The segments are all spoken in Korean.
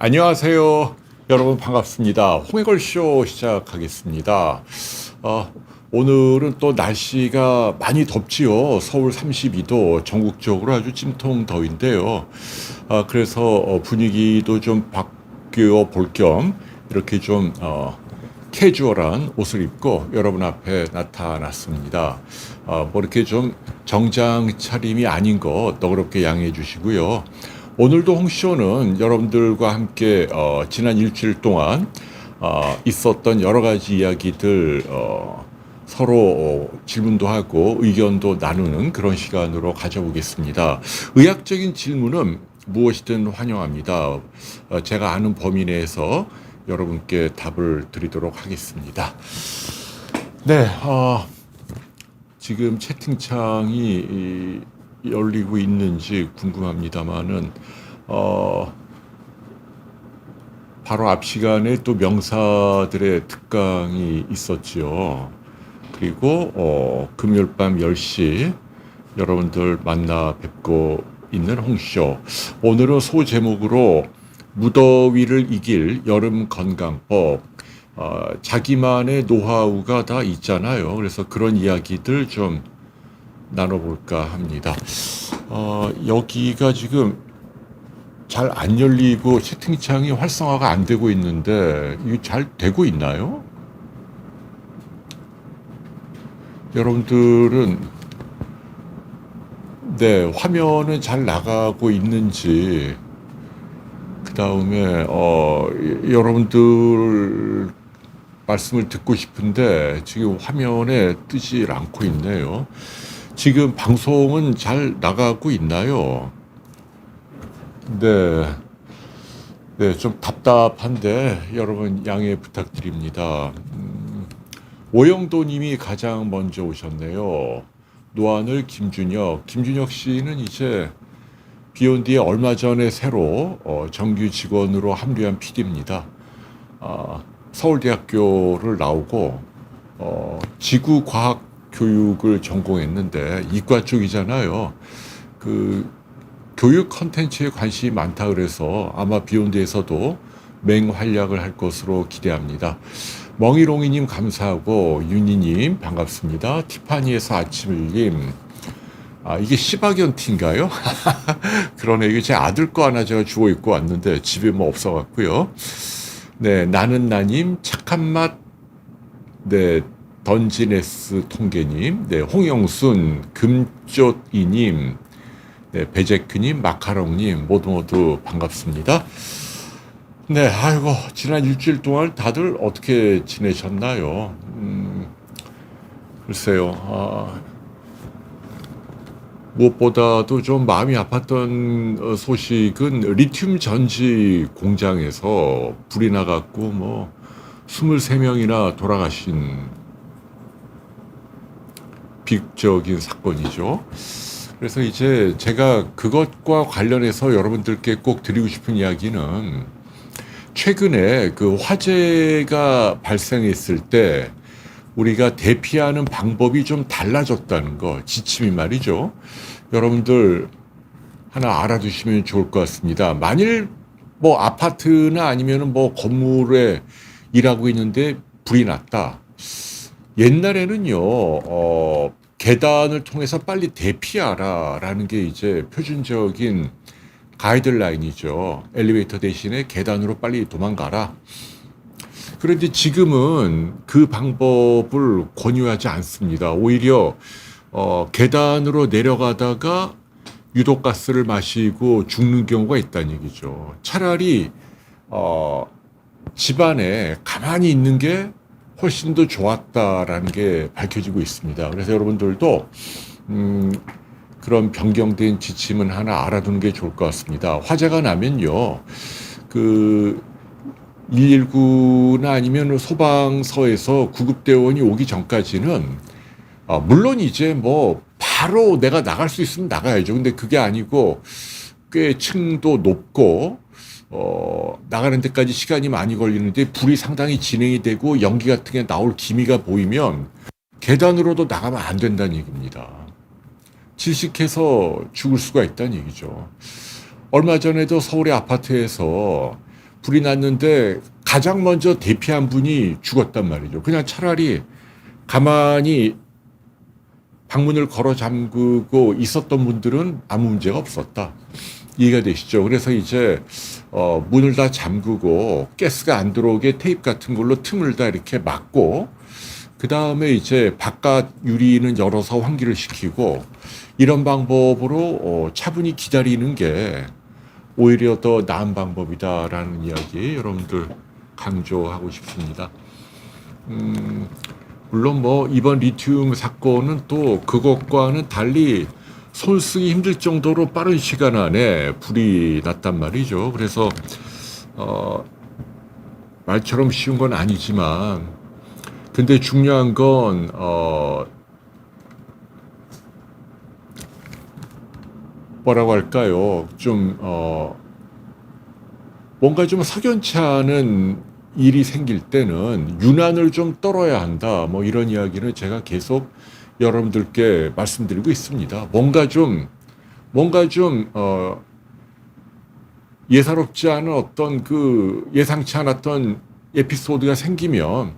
안녕하세요. 여러분 반갑습니다. 홍해걸쇼 시작하겠습니다. 오늘은 또 날씨가 많이 덥지요. 서울 32도, 전국적으로 아주 찜통 더위인데요. 그래서 분위기도 좀 바뀌어 볼 겸 이렇게 좀 캐주얼한 옷을 입고 여러분 앞에 나타났습니다. 뭐 이렇게 좀 정장 차림이 아닌 거 너그럽게 양해해 주시고요. 오늘도 홍쇼는 여러분들과 함께 지난 일주일 동안 있었던 여러 가지 이야기들 서로 질문도 하고 의견도 나누는 그런 시간으로 가져보겠습니다. 의학적인 질문은 무엇이든 환영합니다. 제가 아는 범위 내에서 여러분께 답을 드리도록 하겠습니다. 네, 지금 채팅창이 열리고 있는지 궁금합니다만은 바로 앞 시간에 또 명사들의 특강이 있었지요. 그리고 금요일 밤 10시 여러분들 만나 뵙고 있는 홍쇼. 오늘은 소 제목으로 무더위를 이길 여름 건강법. 자기만의 노하우가 다 있잖아요. 그래서 그런 이야기들 좀 나눠볼까 합니다. 여기가 지금 잘 안 열리고 채팅창이 활성화가 안 되고 있는데 이게 잘 되고 있나요? 여러분들은 네, 화면은 잘 나가고 있는지 그 다음에 여러분들 말씀을 듣고 싶은데 지금 화면에 뜨지 않고 있네요. 지금 방송은 잘 나가고 있나요? 네. 네, 좀 답답한데 여러분 양해 부탁드립니다. 오영도 님이 가장 먼저 오셨네요. 노하늘 김준혁 씨는 이제 비욘디에 얼마 전에 새로 정규 직원으로 합류한 PD입니다. 서울대학교를 나오고 지구과학 교육을 전공했는데 이과 쪽이잖아요. 그 교육 컨텐츠에 관심이 많다 그래서 아마 비욘드에서도 맹활약을 할 것으로 기대합니다. 멍이롱이님 감사하고 윤희님 반갑습니다. 티파니에서 아침을님 이게 시바견 티인가요? 그러네. 이게 제 아들 거 하나 제가 주워 입고 왔는데 집에 뭐 없어갖고요. 네, 나는 나님 착한 맛. 네. 던지네스 통계님, 네, 홍영순, 금쪼이님, 네, 베제크님, 마카롱님, 모두 반갑습니다. 네, 아이고, 지난 일주일 동안 다들 어떻게 지내셨나요? 글쎄요, 무엇보다도 좀 마음이 아팠던 소식은 리튬 전지 공장에서 불이 나갖고 뭐 23명이나 돌아가신 비극적인 사건이죠. 그래서 이제 제가 그것과 관련해서 여러분들께 꼭 드리고 싶은 이야기는 최근에 그 화재가 발생했을 때 우리가 대피하는 방법이 좀 달라졌다는 거, 지침이 말이죠. 여러분들 하나 알아두시면 좋을 것 같습니다. 만일 뭐 아파트나 아니면은 뭐 건물에 일하고 있는데 불이 났다. 옛날에는요, 계단을 통해서 빨리 대피하라라는 게 이제 표준적인 가이드라인이죠. 엘리베이터 대신에 계단으로 빨리 도망가라. 그런데 지금은 그 방법을 권유하지 않습니다. 오히려 계단으로 내려가다가 유독가스를 마시고 죽는 경우가 있다는 얘기죠. 차라리 집안에 가만히 있는 게 훨씬 더 좋았다라는 게 밝혀지고 있습니다. 그래서 여러분들도 그런 변경된 지침은 하나 알아두는 게 좋을 것 같습니다. 화재가 나면요, 그 119나 아니면 소방서에서 구급대원이 오기 전까지는 물론 이제 뭐 바로 내가 나갈 수 있으면 나가야죠. 근데 그게 아니고 꽤 층도 높고 나가는 데까지 시간이 많이 걸리는데 불이 상당히 진행이 되고 연기 같은 게 나올 기미가 보이면 계단으로도 나가면 안 된다는 얘기입니다. 질식해서 죽을 수가 있다는 얘기죠. 얼마 전에도 서울의 아파트에서 불이 났는데 가장 먼저 대피한 분이 죽었단 말이죠. 그냥 차라리 가만히 방문을 걸어 잠그고 있었던 분들은 아무 문제가 없었다. 이해가 되시죠? 그래서 이제 문을 다 잠그고 가스가 안 들어오게 테이프 같은 걸로 틈을 다 이렇게 막고 그 다음에 이제 바깥 유리는 열어서 환기를 시키고 이런 방법으로 차분히 기다리는 게 오히려 더 나은 방법이다라는 이야기 여러분들 강조하고 싶습니다. 물론 뭐 이번 리튬 사건은 또 그것과는 달리 손 쓰기 힘들 정도로 빠른 시간 안에 불이 났단 말이죠. 그래서 말처럼 쉬운 건 아니지만 근데 중요한 건 뭐라고 할까요? 좀 뭔가 좀 석연치 않은 일이 생길 때는 유난을 좀 떨어야 한다. 뭐 이런 이야기는 제가 계속 여러분들께 말씀드리고 있습니다. 뭔가 좀 예사롭지 않은 어떤 그 예상치 않았던 에피소드가 생기면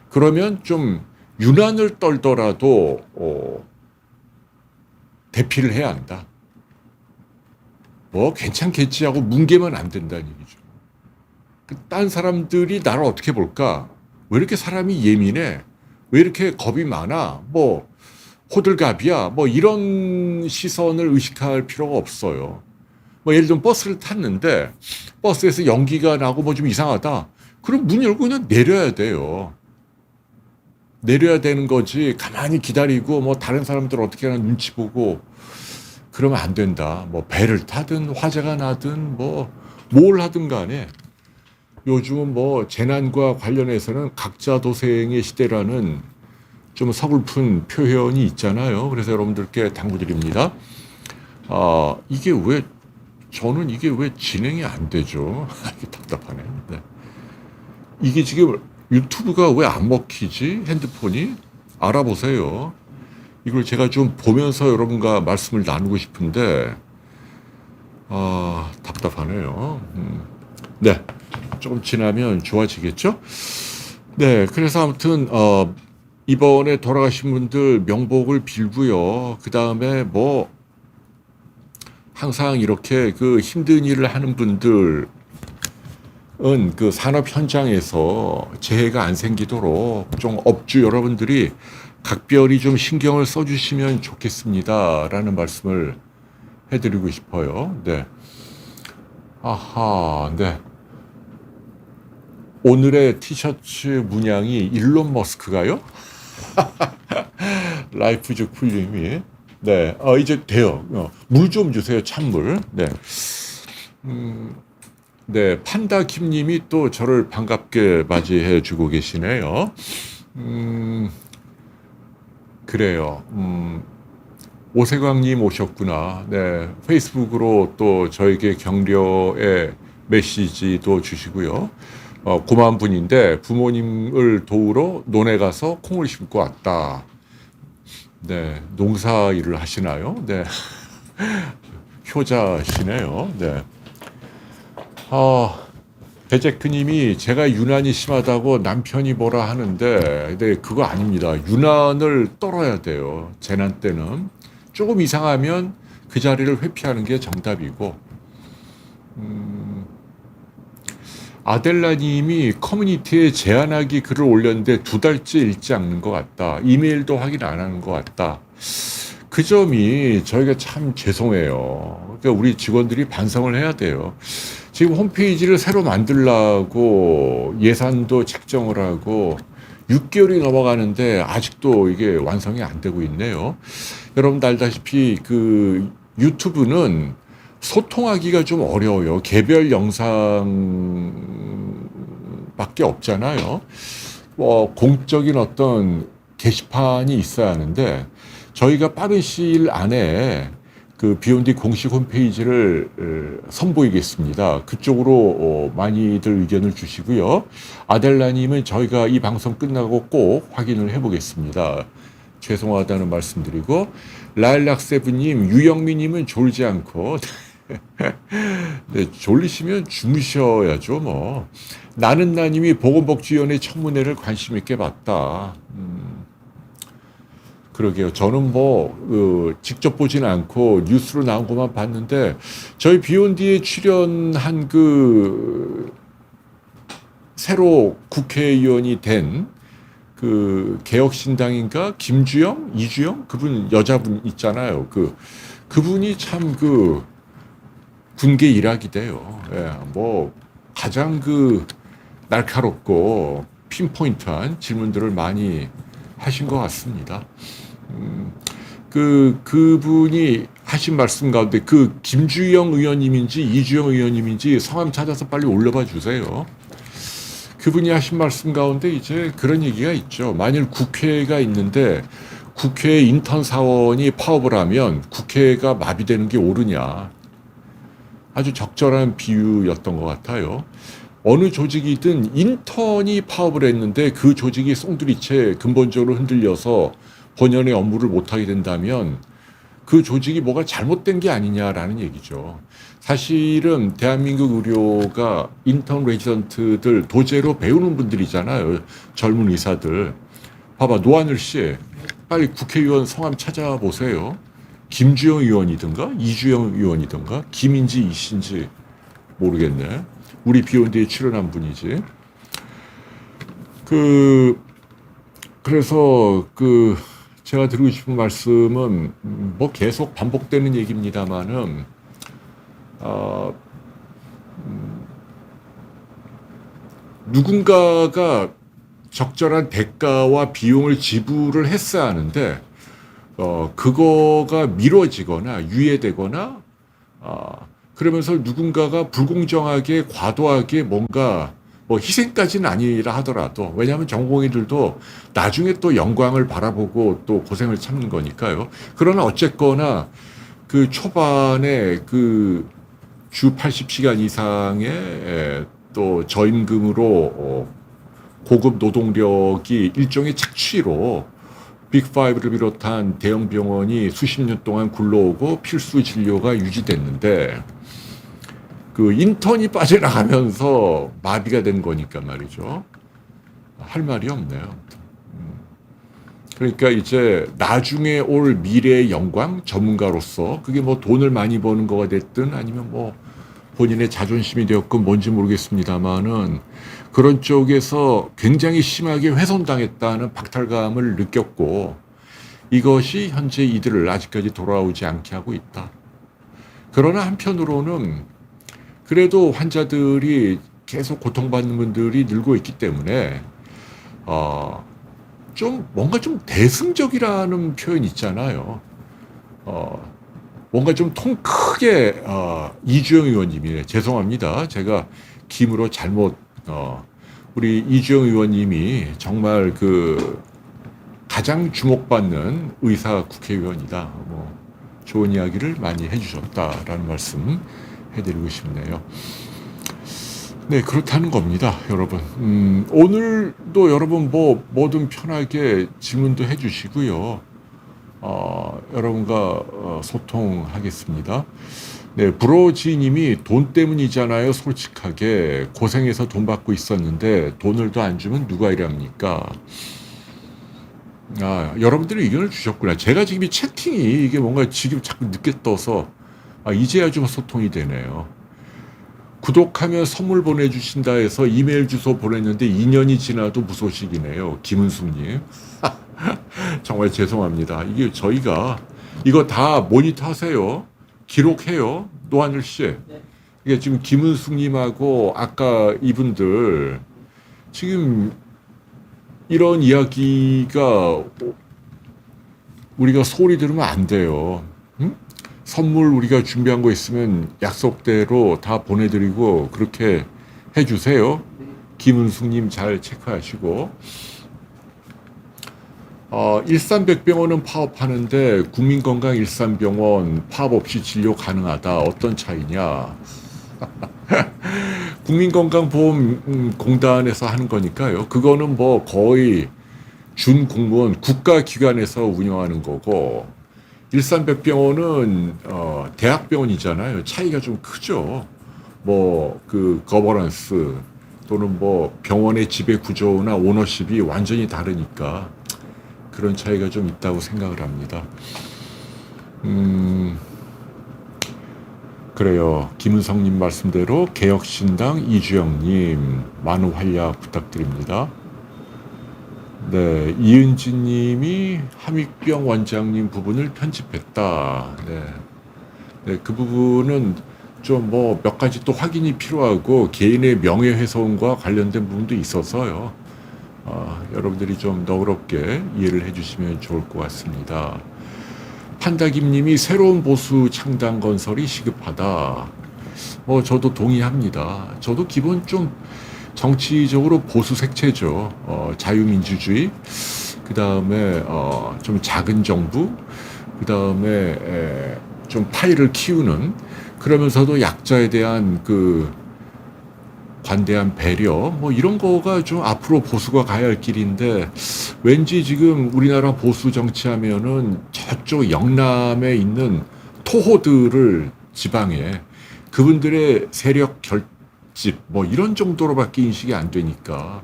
그러면 좀 유난을 떨더라도 대피를 해야 한다. 뭐 괜찮겠지 하고 뭉개면 안 된다는 얘기죠. 딴 사람들이 나를 어떻게 볼까? 왜 이렇게 사람이 예민해? 왜 이렇게 겁이 많아? 뭐 호들갑이야? 뭐 이런 시선을 의식할 필요가 없어요. 뭐 예를 들면 버스를 탔는데 버스에서 연기가 나고 뭐 좀 이상하다. 그럼 문 열고 그냥 내려야 돼요. 내려야 되는 거지. 가만히 기다리고 뭐 다른 사람들 어떻게 하나 눈치 보고 그러면 안 된다. 뭐 배를 타든 화재가 나든 뭐 뭘 하든 간에 요즘은 뭐 재난과 관련해서는 각자 도생의 시대라는 좀 서글픈 표현이 있잖아요. 그래서 여러분들께 당부드립니다. 저는 이게 왜 진행이 안 되죠? 이게 답답하네. 네. 이게 지금 유튜브가 왜 안 먹히지? 핸드폰이? 알아보세요. 이걸 제가 좀 보면서 여러분과 말씀을 나누고 싶은데, 답답하네요. 네. 조금 지나면 좋아지겠죠? 네. 그래서 아무튼, 이번에 돌아가신 분들 명복을 빌고요. 그 다음에 뭐, 항상 이렇게 그 힘든 일을 하는 분들은 그 산업 현장에서 재해가 안 생기도록 좀 업주 여러분들이 각별히 좀 신경을 써주시면 좋겠습니다라는 말씀을 해드리고 싶어요. 네. 아하, 네. 오늘의 티셔츠 문양이 일론 머스크가요? 라이프즈 쿨님이. 네. 이제 돼요. 물 좀 주세요. 찬물. 네. 네. 판다킴님이 또 저를 반갑게 맞이해 주고 계시네요. 그래요. 오세광님 오셨구나. 네. 페이스북으로 또 저에게 격려의 메시지도 주시고요. 고마운 분인데 부모님을 도우러 논에 가서 콩을 심고 왔다. 네. 농사 일을 하시나요? 네. 효자시네요. 네. 배제크님이 제가 유난이 심하다고 남편이 뭐라 하는데, 네, 그거 아닙니다. 유난을 떨어야 돼요. 재난 때는. 조금 이상하면 그 자리를 회피하는 게 정답이고, 아델라님이 커뮤니티에 제안하기 글을 올렸는데 2달째 읽지 않는 것 같다. 이메일도 확인 안 하는 것 같다. 그 점이 저희가 참 죄송해요. 그러니까 우리 직원들이 반성을 해야 돼요. 지금 홈페이지를 새로 만들려고 예산도 책정을 하고 6개월이 넘어가는데 아직도 이게 완성이 안 되고 있네요. 여러분들 알다시피 그 유튜브는 소통하기가 좀 어려워요. 개별 영상밖에 없잖아요. 공적인 어떤 게시판이 있어야 하는데 저희가 빠른 시일 안에 그 비욘디 공식 홈페이지를 선보이겠습니다. 그쪽으로 많이들 의견을 주시고요. 아델라님은 저희가 이 방송 끝나고 꼭 확인을 해보겠습니다. 죄송하다는 말씀드리고 라일락세브님, 유영미님은 졸지 않고 네, 졸리시면 주무셔야죠, 뭐. 나는 나님이 보건복지위원회 청문회를 관심 있게 봤다. 그러게요. 저는 직접 보지는 않고 뉴스로 나온 것만 봤는데, 저희 비욘디에 출연한 새로 국회의원이 된 개혁신당인가? 김주영? 이주영? 그분, 여자분 있잖아요. 그분이 참 군계 일학이돼요. 예, 가장 날카롭고 핀포인트한 질문들을 많이 하신 것 같습니다. 그분이 하신 말씀 가운데 김주영 의원님인지 이주영 의원님인지 성함 찾아서 빨리 올려봐 주세요. 그분이 하신 말씀 가운데 이제 그런 얘기가 있죠. 만일 국회가 있는데 국회 인턴 사원이 파업을 하면 국회가 마비되는 게 옳으냐. 아주 적절한 비유였던 것 같아요. 어느 조직이든 인턴이 파업을 했는데 그 조직이 송두리째 근본적으로 흔들려서 본연의 업무를 못하게 된다면 그 조직이 뭐가 잘못된 게 아니냐라는 얘기죠. 사실은 대한민국 의료가 인턴 레지던트들 도제로 배우는 분들이잖아요. 젊은 의사들. 봐봐, 노하늘 씨, 빨리 국회의원 성함 찾아보세요. 김주영 의원이든가 이주영 의원이든가 김인지 이신지 모르겠네. 우리 비욘디에 출연한 분이지. 그래서 제가 드리고 싶은 말씀은 계속 반복되는 얘기입니다만은 누군가가 적절한 대가와 비용을 지불을 했어야 하는데 그거가 미뤄지거나 유예되거나 그러면서 누군가가 불공정하게 과도하게 뭔가 희생까지는 아니라 하더라도 왜냐하면 전공의들도 나중에 또 영광을 바라보고 또 고생을 참는 거니까요. 그러나 어쨌거나 초반에 주 80시간 이상의 또 저임금으로 고급 노동력이 일종의 착취로 빅5를 비롯한 대형 병원이 수십 년 동안 굴러오고 필수 진료가 유지됐는데 인턴이 빠져나가면서 마비가 된 거니까 말이죠. 할 말이 없네요. 그러니까 이제 나중에 올 미래의 영광 전문가로서 그게 돈을 많이 버는 거가 됐든 아니면 본인의 자존심이 되었건 뭔지 모르겠습니다만은 그런 쪽에서 굉장히 심하게 훼손당했다는 박탈감을 느꼈고 이것이 현재 이들을 아직까지 돌아오지 않게 하고 있다. 그러나 한편으로는 그래도 환자들이 계속 고통받는 분들이 늘고 있기 때문에 뭔가 좀 대승적이라는 표현 있잖아요. 뭔가 좀 통 크게 이주영 의원님이네. 죄송합니다. 제가 김으로 잘못 우리 이주영 의원님이 정말 가장 주목받는 의사 국회의원이다. 좋은 이야기를 많이 해주셨다라는 말씀 해드리고 싶네요. 네, 그렇다는 겁니다, 여러분. 오늘도 여러분 뭐든 편하게 질문도 해주시고요. 여러분과 소통하겠습니다. 네, 브로지님이 돈 때문이잖아요. 솔직하게 고생해서 돈 받고 있었는데 돈을 더 안 주면 누가 일합니까? 여러분들이 의견을 주셨구나. 제가 지금 이 채팅이 이게 뭔가 지금 자꾸 늦게 떠서 이제야 좀 소통이 되네요. 구독하면 선물 보내주신다 해서 이메일 주소 보냈는데 2년이 지나도 무소식이네요. 김은숙님. 정말 죄송합니다. 이게 저희가 이거 다 모니터 하세요. 기록해요. 노하늘 씨. 이게 지금 김은숙님하고 아까 이분들 지금 이런 이야기가 우리가 소리 들으면 안 돼요. 응? 선물 우리가 준비한 거 있으면 약속대로 다 보내드리고 그렇게 해주세요. 김은숙님 잘 체크하시고. 일산백병원은 파업하는데 국민건강 일산병원 파업 없이 진료 가능하다. 어떤 차이냐? 국민건강보험공단에서 하는 거니까요. 그거는 거의 준공무원 국가기관에서 운영하는 거고 일산백병원은 대학병원이잖아요. 차이가 좀 크죠. 뭐 그 거버넌스 또는 뭐 병원의 지배 구조나 오너십이 완전히 다르니까 그런 차이가 좀 있다고 생각을 합니다. 그래요. 김은성님 말씀대로 개혁신당 이주영님 많은 활약 부탁드립니다. 네, 이은지님이 함익병 원장님 부분을 편집했다. 네, 네, 그 부분은 좀 뭐 몇 가지 또 확인이 필요하고 개인의 명예훼손과 관련된 부분도 있어서요. 여러분들이 좀 너그럽게 이해를 해주시면 좋을 것 같습니다. 판다김님이 새로운 보수 창당 건설이 시급하다. 저도 동의합니다. 저도 기본 좀 정치적으로 보수 색채죠. 자유민주주의, 그 다음에 좀 작은 정부, 그 다음에 좀 파이를 키우는, 그러면서도 약자에 대한 그 관대한 배려, 뭐 이런 거가 좀 앞으로 보수가 가야 할 길인데, 왠지 지금 우리나라 보수 정치하면은 저쪽 영남에 있는 토호들을 지방에 그분들의 세력 결집 뭐 이런 정도로밖에 인식이 안 되니까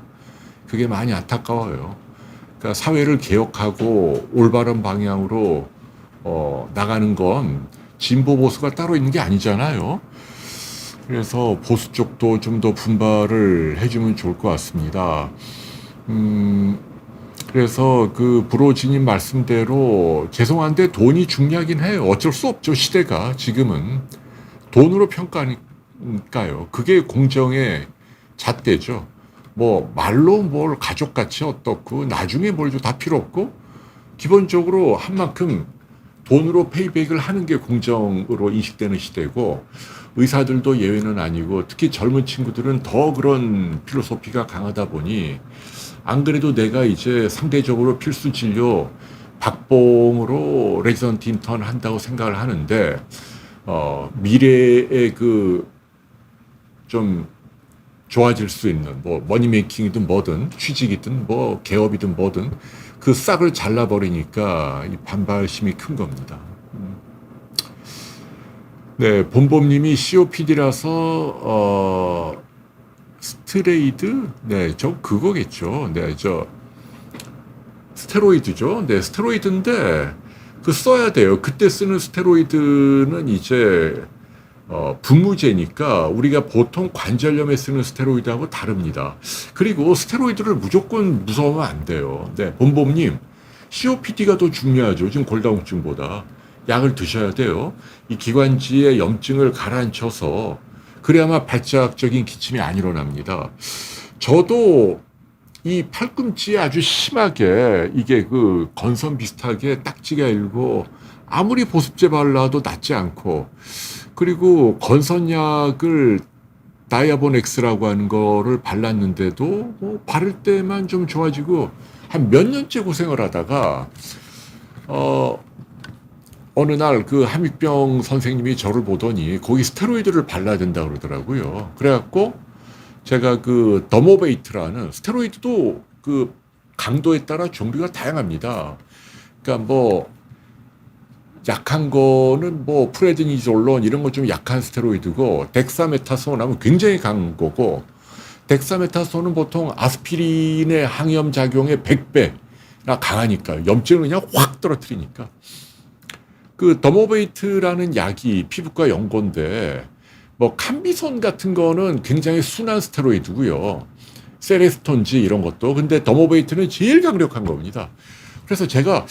그게 많이 안타까워요. 그러니까 사회를 개혁하고 올바른 방향으로 나가는 건 진보 보수가 따로 있는 게 아니잖아요. 그래서 보수 쪽도 좀 더 분발을 해주면 좋을 것 같습니다. 그래서 그 브로지님 말씀대로 죄송한데 돈이 중요하긴 해요. 어쩔 수 없죠. 시대가 지금은 돈으로 평가하니까요. 그게 공정의 잣대죠. 뭐 말로 뭘 가족같이 어떻고 나중에 뭘 줘 다 필요 없고 기본적으로 한 만큼 돈으로 페이백을 하는 게 공정으로 인식되는 시대고 의사들도 예외는 아니고 특히 젊은 친구들은 더 그런 필로소피가 강하다 보니 안 그래도 내가 이제 상대적으로 필수 진료 박봉으로 레지던트 인턴 한다고 생각을 하는데 미래의 그 좀 좋아질 수 있는 뭐 머니메이킹이든 뭐든 취직이든 뭐 개업이든 뭐든 그 싹을 잘라버리니까 이 반발심이 큰 겁니다. 네, 본범님이 COPD라서 스테로이드? 네, 저 그거겠죠. 네, 저 스테로이드죠. 네, 스테로이드인데 그 써야 돼요. 그때 쓰는 스테로이드는 이제 분무제니까 우리가 보통 관절염에 쓰는 스테로이드하고 다릅니다. 그리고 스테로이드를 무조건 무서워하면 안 돼요. 네, 본범님 COPD가 더 중요하죠. 지금 골다공증보다. 약을 드셔야 돼요. 이 기관지의 염증을 가라앉혀서 그래야만 발작적인 기침이 안 일어납니다. 저도 이 팔꿈치에 아주 심하게 이게 그 건선 비슷하게 딱지가 일고 아무리 보습제 발라도 낫지 않고 그리고 건선약을 다이아본엑스라고 하는 거를 발랐는데도 뭐 바를 때만 좀 좋아지고 한 몇 년째 고생을 하다가 어느 날 그 함익병 선생님이 저를 보더니 거기 스테로이드를 발라야 된다 그러더라고요. 그래갖고 제가 그 더모베이트라는 스테로이드도 그 강도에 따라 종류가 다양합니다. 그러니까 뭐 약한 거는 뭐 프레드니졸론 이런 거 좀 약한 스테로이드고 덱사메타손 하면 굉장히 강한 거고 덱사메타손은 보통 아스피린의 항염 작용의 100배나 강하니까 염증을 그냥 확 떨어뜨리니까 그 더모베이트라는 약이 피부과 연고인데 뭐 캄비손 같은 거는 굉장히 순한 스테로이드고요. 세레스톤지 이런 것도. 근데 더모베이트는 제일 강력한 겁니다. 그래서 제가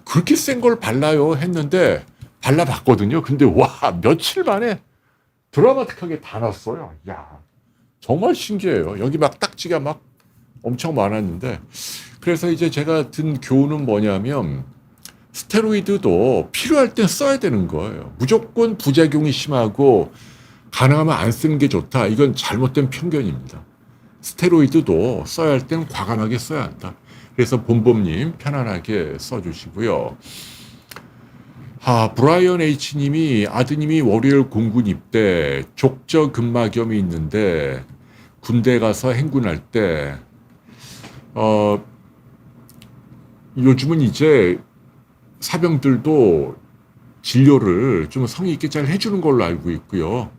그렇게 센 걸 발라요 했는데 발라봤거든요. 근데 와 며칠 만에 드라마틱하게 다 났어요. 야 정말 신기해요. 여기 막 딱지가 막 엄청 많았는데 그래서 이제 제가 든 교훈은 뭐냐면 스테로이드도 필요할 땐 써야 되는 거예요. 무조건 부작용이 심하고 가능하면 안 쓰는 게 좋다. 이건 잘못된 편견입니다. 스테로이드도 써야 할 땐 과감하게 써야 한다. 그래서 본범님 편안하게 써주시고요. 브라이언 H님이 아드님이 월요일 공군 입대 족저근막염이 있는데 군대 가서 행군할 때 요즘은 이제 사병들도 진료를 좀 성의 있게 잘 해주는 걸로 알고 있고요.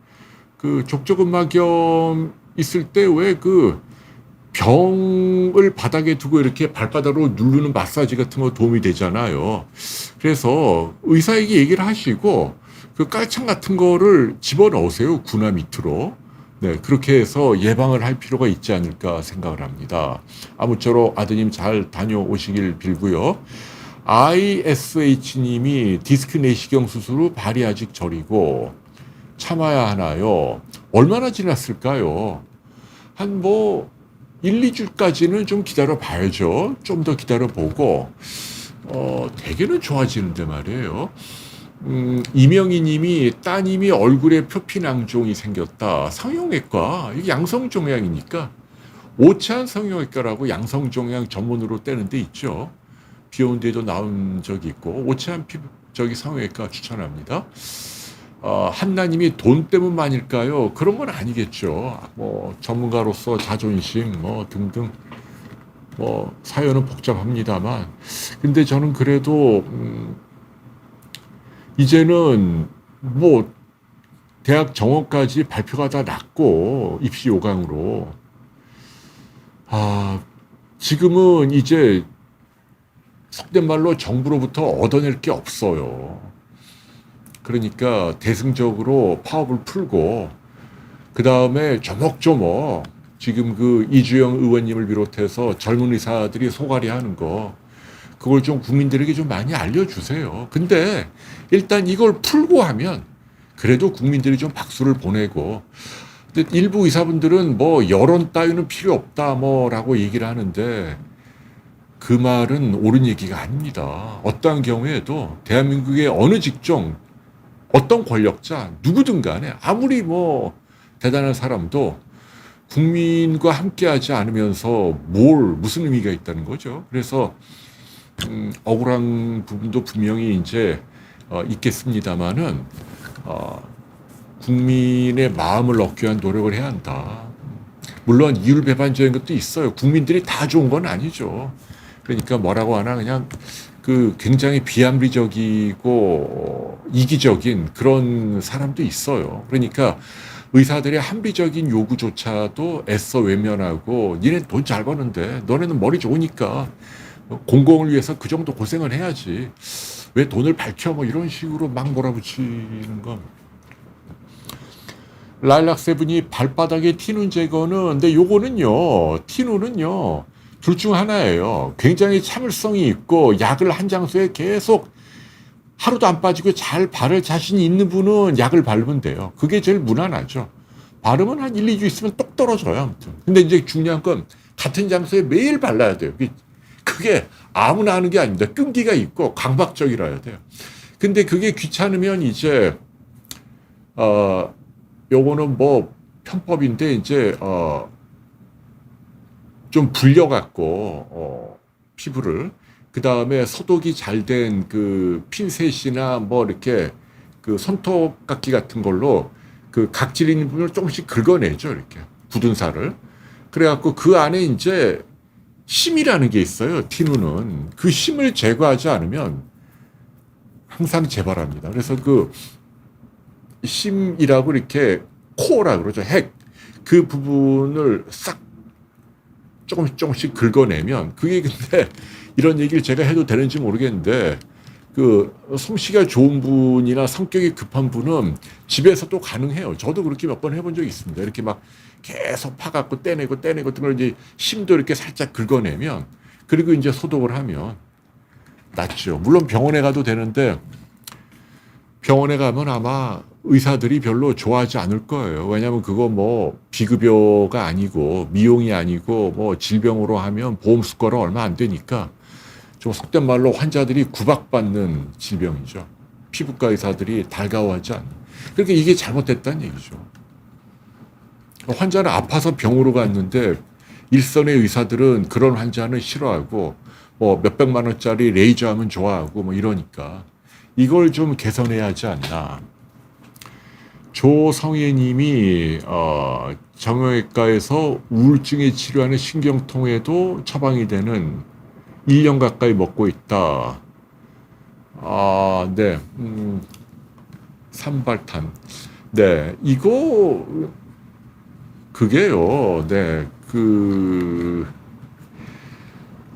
그 족저근막염 있을 때 왜 그 병을 바닥에 두고 이렇게 발바닥으로 누르는 마사지 같은 거 도움이 되잖아요. 그래서 의사에게 얘기를 하시고 그 깔창 같은 거를 집어넣으세요. 구나 밑으로. 네, 그렇게 해서 예방을 할 필요가 있지 않을까 생각을 합니다. 아무쪼록 아드님 잘 다녀오시길 빌고요. ISH님이 디스크 내시경 수술 후 발이 아직 저리고 참아야 하나요? 얼마나 지났을까요? 한 1, 2주까지는 좀 기다려 봐야죠. 좀 더 기다려 보고, 대개는 좋아지는데 말이에요. 이명희 님이 따님이 얼굴에 표피낭종이 생겼다. 성형외과, 이게 양성종양이니까, 오찬 성형외과라고 양성종양 전문으로 떼는 데 있죠. 비 오는 데도 나온 적이 있고, 오찬 성형외과 추천합니다. 한나님이 돈 때문만일까요? 그런 건 아니겠죠. 전문가로서 자존심, 등등, 사연은 복잡합니다만. 근데 저는 그래도, 이제는 대학 정원까지 발표가 다 났고, 입시 요강으로. 지금은 이제, 속된 말로 정부로부터 얻어낼 게 없어요. 그러니까 대승적으로 파업을 풀고 그 다음에 조목조목 지금 그 이주영 의원님을 비롯해서 젊은 의사들이 소갈이 하는 거 그걸 좀 국민들에게 좀 많이 알려주세요. 근데 일단 이걸 풀고 하면 그래도 국민들이 좀 박수를 보내고 근데 일부 의사분들은 여론 따위는 필요 없다 라고 얘기를 하는데 그 말은 옳은 얘기가 아닙니다. 어떠한 경우에도 대한민국의 어느 직종 어떤 권력자 누구든 간에 아무리 대단한 사람도 국민과 함께하지 않으면서 무슨 의미가 있다는 거죠. 그래서 억울한 부분도 분명히 이제 있겠습니다만은 국민의 마음을 얻기 위한 노력을 해야 한다. 물론 이율배반적인 것도 있어요. 국민들이 다 좋은 건 아니죠. 그러니까 뭐라고 하나 그냥 굉장히 비합리적이고 이기적인 그런 사람도 있어요. 그러니까 의사들의 합리적인 요구조차도 애써 외면하고 니네 돈 잘 버는데 너네는 머리 좋으니까 공공을 위해서 그 정도 고생을 해야지 왜 돈을 밝혀 이런 식으로 막 몰아붙이는 건. 라일락세븐이 발바닥에 티눈 제거는 근데 요거는요 티눈은요 둘 중 하나예요. 굉장히 참을성이 있고 약을 한 장소에 계속 하루도 안 빠지고 잘 바를 자신이 있는 분은 약을 바르면 돼요. 그게 제일 무난하죠. 바르면 한 1, 2주 있으면 똑 떨어져요. 아무튼. 근데 이제 중요한 건 같은 장소에 매일 발라야 돼요. 그게 아무나 하는 게 아닙니다. 끈기가 있고 강박적이라야 돼요. 근데 그게 귀찮으면 이제 요거는 편법인데 이제 좀 불려갖고 피부를 그 다음에 소독이 잘 된 그 핀셋이나 이렇게 그 손톱깎이 같은 걸로 그 각질 있는 부분을 조금씩 긁어내죠. 이렇게 굳은 살을. 그래갖고 그 안에 이제 심이라는 게 있어요. 티누는 그 심을 제거하지 않으면 항상 재발합니다. 그래서 그 심이라고 이렇게 코어라 그러죠. 핵. 그 부분을 싹 조금씩 긁어내면 그게 근데 이런 얘기를 제가 해도 되는지 모르겠는데 그 솜씨가 좋은 분이나 성격이 급한 분은 집에서도 가능해요. 저도 그렇게 몇 번 해본 적이 있습니다. 이렇게 막 계속 파갖고 떼내고 그걸 이제 심도 이렇게 살짝 긁어내면 그리고 이제 소독을 하면 낫죠. 물론 병원에 가도 되는데 병원에 가면 아마 의사들이 별로 좋아하지 않을 거예요. 왜냐하면 그거 비급여가 아니고 미용이 아니고 질병으로 하면 보험 수가로 얼마 안 되니까 좀 속된 말로 환자들이 구박받는 질병이죠. 피부과 의사들이 달가워하지 않는. 그러니까 이게 잘못됐다는 얘기죠. 환자는 아파서 병으로 갔는데 일선의 의사들은 그런 환자는 싫어하고 몇백만 원짜리 레이저 하면 좋아하고 이러니까 이걸 좀 개선해야 하지 않나. 조성혜님이 정형외과에서 우울증에 치료하는 신경통에도 처방이 되는 1년 가까이 먹고 있다. 네. 산발탄. 네, 이거 그게요. 네,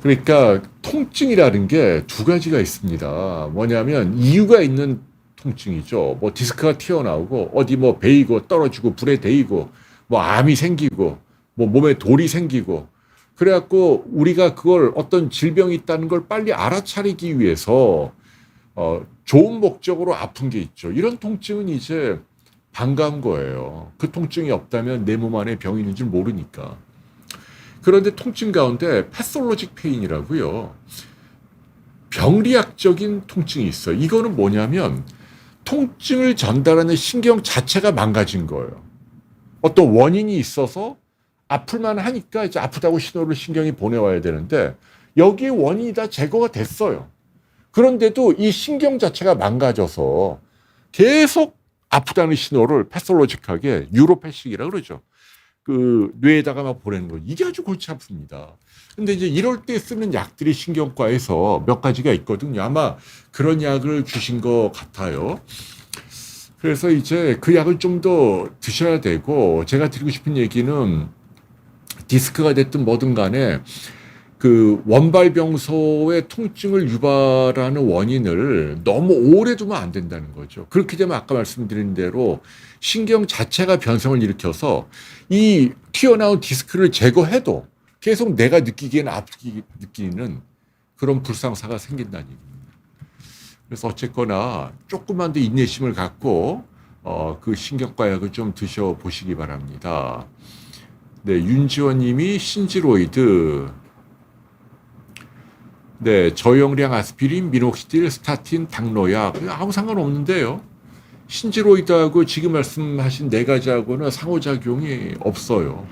그러니까 통증이라는 게 두 가지가 있습니다. 뭐냐면 이유가 있는 통증이죠. 뭐 디스크가 튀어나오고 어디 뭐 베이고 떨어지고 불에 데이고 뭐 암이 생기고 뭐 몸에 돌이 생기고 그래갖고 우리가 그걸 어떤 질병이 있다는 걸 빨리 알아차리기 위해서 좋은 목적으로 아픈 게 있죠. 이런 통증은 이제 반가운 거예요. 그 통증이 없다면 내 몸 안에 병이 있는 줄 모르니까. 그런데 통증 가운데 패솔로직 페인이라고요. 병리학적인 통증이 있어요. 이거는 뭐냐면 통증을 전달하는 신경 자체가 망가진 거예요. 어떤 원인이 있어서 아플만 하니까 이제 아프다고 신호를 신경이 보내와야 되는데 여기에 원인이 다 제거가 됐어요. 그런데도 이 신경 자체가 망가져서 계속 아프다는 신호를 패솔로직하게 뉴로패식이라고 그러죠. 그 뇌에다가 막 보내는 거. 이게 아주 골치 아픕니다. 근데 이제 이럴 때 쓰는 약들이 신경과에서 몇 가지가 있거든요. 아마 그런 약을 주신 것 같아요. 그래서 이제 그 약을 좀 더 드셔야 되고, 제가 드리고 싶은 얘기는 디스크가 됐든 뭐든 간에 그 원발병소의 통증을 유발하는 원인을 너무 오래 두면 안 된다는 거죠. 그렇게 되면 아까 말씀드린 대로 신경 자체가 변성을 일으켜서 이 튀어나온 디스크를 제거해도 계속 내가 느끼기에는 아프게 느끼는 그런 불상사가 생긴다는 얘기입니다. 그래서 어쨌거나 조금만 더 인내심을 갖고 그 신경과 약을 좀 드셔보시기 바랍니다. 네, 윤지원 님이 신지로이드, 네, 저용량 아스피린, 미녹시딜, 스타틴, 당뇨약 아무 상관없는데요. 신지로이드하고 지금 말씀하신 네 가지하고는 상호작용이 없어요.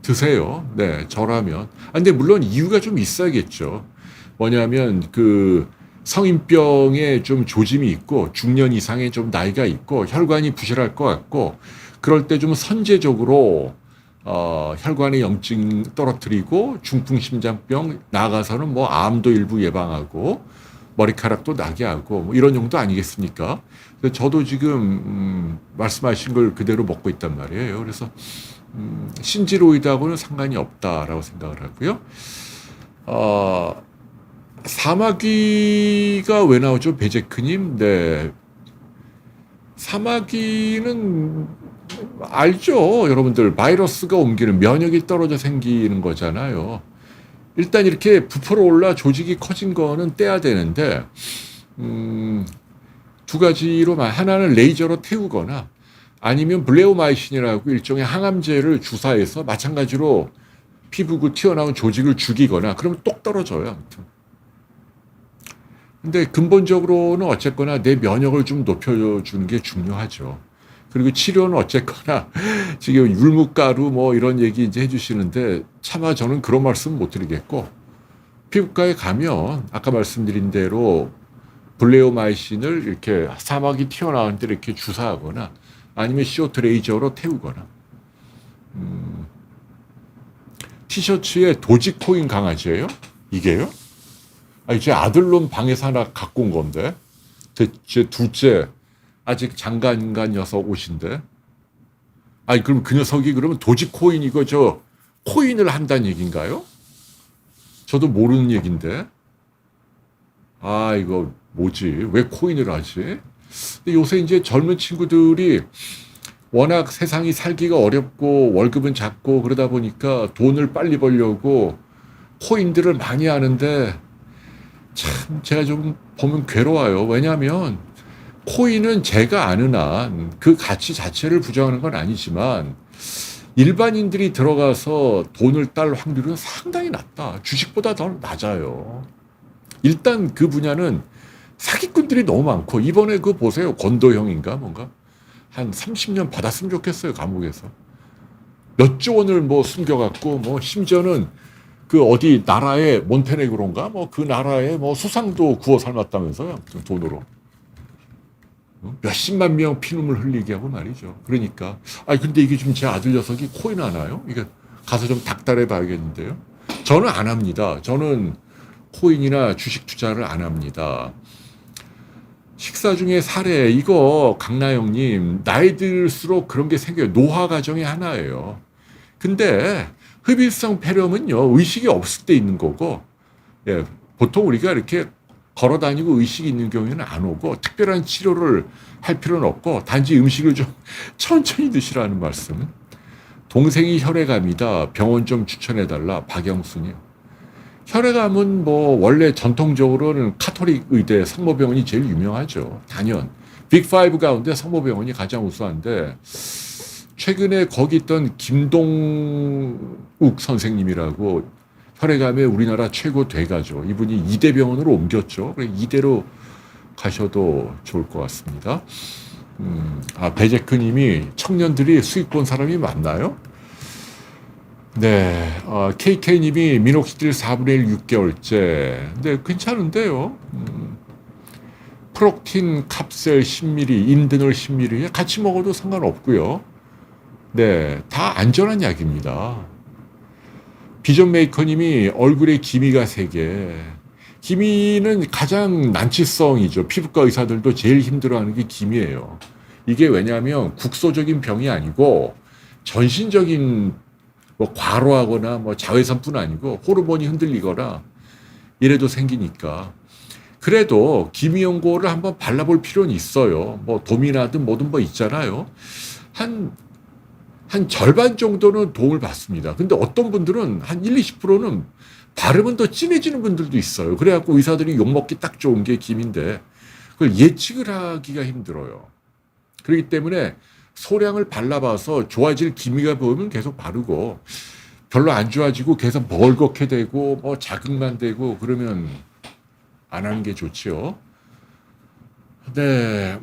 드세요. 네, 저라면. 근데 물론 이유가 좀 있어야겠죠. 뭐냐면 그 성인병에 좀 조짐이 있고 중년 이상의 좀 나이가 있고 혈관이 부실할 것 같고 그럴 때 좀 선제적으로 혈관의 염증 떨어뜨리고 중풍심장병 나아가서는 뭐 암도 일부 예방하고 머리카락도 나게 하고 뭐 이런 용도 아니겠습니까? 그래서 저도 지금 말씀하신 걸 그대로 먹고 있단 말이에요. 그래서 신지로이드하고는 상관이 없다라고 생각을 하고요. 사마귀가 왜 나오죠? 베제크님? 네. 사마귀는 알죠? 여러분들 바이러스가 옮기는 면역이 떨어져 생기는 거잖아요. 일단 이렇게 부풀어 올라 조직이 커진 거는 떼야 되는데 두 가지로 하나는 레이저로 태우거나 아니면 블레오마이신이라고 일종의 항암제를 주사해서 마찬가지로 피부 그 튀어나온 조직을 죽이거나 그러면 똑 떨어져요. 아무튼. 근데 근본적으로는 어쨌거나 내 면역을 좀 높여주는 게 중요하죠. 그리고 치료는 어쨌거나 지금 율무가루 뭐 이런 얘기 이제 해주시는데 차마 저는 그런 말씀 못 드리겠고 피부과에 가면 아까 말씀드린 대로 블레오마이신을 이렇게 사막이 튀어나오는데 이렇게 주사하거나 아니면 CO2 레이저로 태우거나 티셔츠에 도지코인 강아지예요? 이게요? 아니, 제 아들놈 방에서 하나 갖고 온 건데 제 둘째 아직 장가인간 녀석 옷인데 아니 그럼 그 녀석이 그러면 도지코인 이거 저 코인을 한다는 얘기인가요? 저도 모르는 얘기인데 아 이거 뭐지 왜 코인을 하지? 근데 요새 이제 젊은 친구들이 워낙 세상이 살기가 어렵고 월급은 작고 그러다 보니까 돈을 빨리 벌려고 코인들을 많이 하는데 참 제가 좀 보면 괴로워요. 왜냐하면 코인은 제가 아는 한 그 가치 자체를 부정하는 건 아니지만 일반인들이 들어가서 돈을 딸 확률은 상당히 낮다. 주식보다 더 낮아요. 일단 그 분야는 사기꾼들이 너무 많고 이번에 그 보세요. 권도형인가 뭔가 한 30년 받았으면 좋겠어요. 감옥에서. 몇 조 원을 뭐 숨겨갖고 뭐 심지어는 그 어디 나라의 몬테네그로인가 뭐 그 나라의 뭐 수상도 구워 삶았다면서요. 아무튼 돈으로. 몇십만 명 피눈물 흘리게 하고 말이죠. 그러니까 근데 이게 지금 제 아들 녀석이 코인 하나요? 이게 가서 좀 닥달해 봐야겠는데요. 저는 안 합니다. 저는 코인이나 주식 투자를 안 합니다. 식사 중에 사례, 이거 강나영님, 나이 들수록 그런 게 생겨요. 노화 과정의 하나예요. 근데 흡입성 폐렴은요, 의식이 없을 때 있는 거고, 예, 보통 우리가 이렇게 걸어 다니고 의식이 있는 경우에는 안 오고, 특별한 치료를 할 필요는 없고, 단지 음식을 좀 천천히 드시라는 말씀. 동생이 혈액암이다. 병원 좀 추천해달라. 박영수님. 혈액암은 뭐 원래 전통적으로는 카톨릭 의대 성모병원이 제일 유명하죠. 단연 빅5 가운데 성모병원이 가장 우수한데, 최근에 거기 있던 김동욱 선생님이라고 혈액암의 우리나라 최고 대가죠. 이분이 이대병원으로 옮겼죠. 이대로 가셔도 좋을 것 같습니다. 배제크님이 청년들이 수익 본 사람이 많나요? 네, KK님이 미녹시딜 4분의 1 6개월째. 네, 괜찮은데요. 프록틴, 캅셀 10ml, 인드놀 10ml 같이 먹어도 상관없고요. 네, 다 안전한 약입니다. 비전 메이커님이 얼굴에 기미가 3개. 기미는 가장 난치성이죠. 피부과 의사들도 제일 힘들어하는 게 기미예요. 이게 왜냐하면 국소적인 병이 아니고 전신적인 뭐 과로하거나 뭐 자외선뿐 아니고 호르몬이 흔들리거나 이래도 생기니까. 그래도 기미 연고를 한번 발라볼 필요는 있어요. 뭐 도미나든 뭐든 뭐 있잖아요. 한 절반 정도는 도움을 받습니다. 근데 어떤 분들은 한 20%는 바르면 더 진해지는 분들도 있어요. 그래갖고 의사들이 욕먹기 딱 좋은 게 김인데 그걸 예측을 하기가 힘들어요. 그렇기 때문에 소량을 발라봐서 좋아질 기미가 보이면 계속 바르고, 별로 안 좋아지고 계속 벌겋게 되고 뭐 자극만 되고 그러면 안 하는 게 좋지요. 네,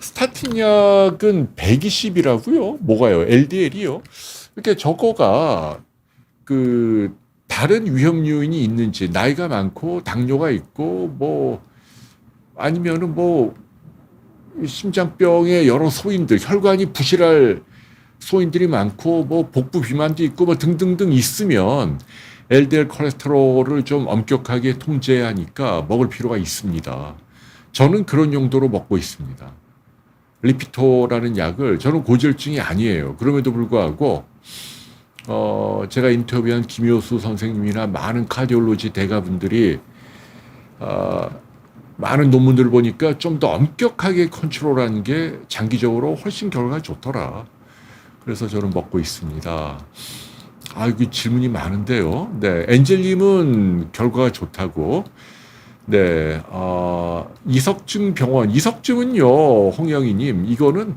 스타틴 약은 120이라고요? 뭐가요? LDL이요? 이렇게 저거가 그 다른 위험 요인이 있는지, 나이가 많고 당뇨가 있고 뭐 아니면은 뭐 심장병의 여러 소인들, 혈관이 부실할 소인들이 많고 뭐 복부 비만도 있고 뭐 등등등 있으면 LDL 콜레스테롤을 좀 엄격하게 통제해야 하니까 먹을 필요가 있습니다. 저는 그런 용도로 먹고 있습니다. 리피토라는 약을, 저는 고지혈증이 아니에요. 그럼에도 불구하고 제가 인터뷰한 김효수 선생님이나 많은 카디올로지 대가분들이 많은 논문들을 보니까 좀 더 엄격하게 컨트롤하는 게 장기적으로 훨씬 결과가 좋더라. 그래서 저는 먹고 있습니다. 그 질문이 많은데요. 네, 엔젤님은 결과가 좋다고. 네, 이석증 병원. 이석증은요, 홍영희님, 이거는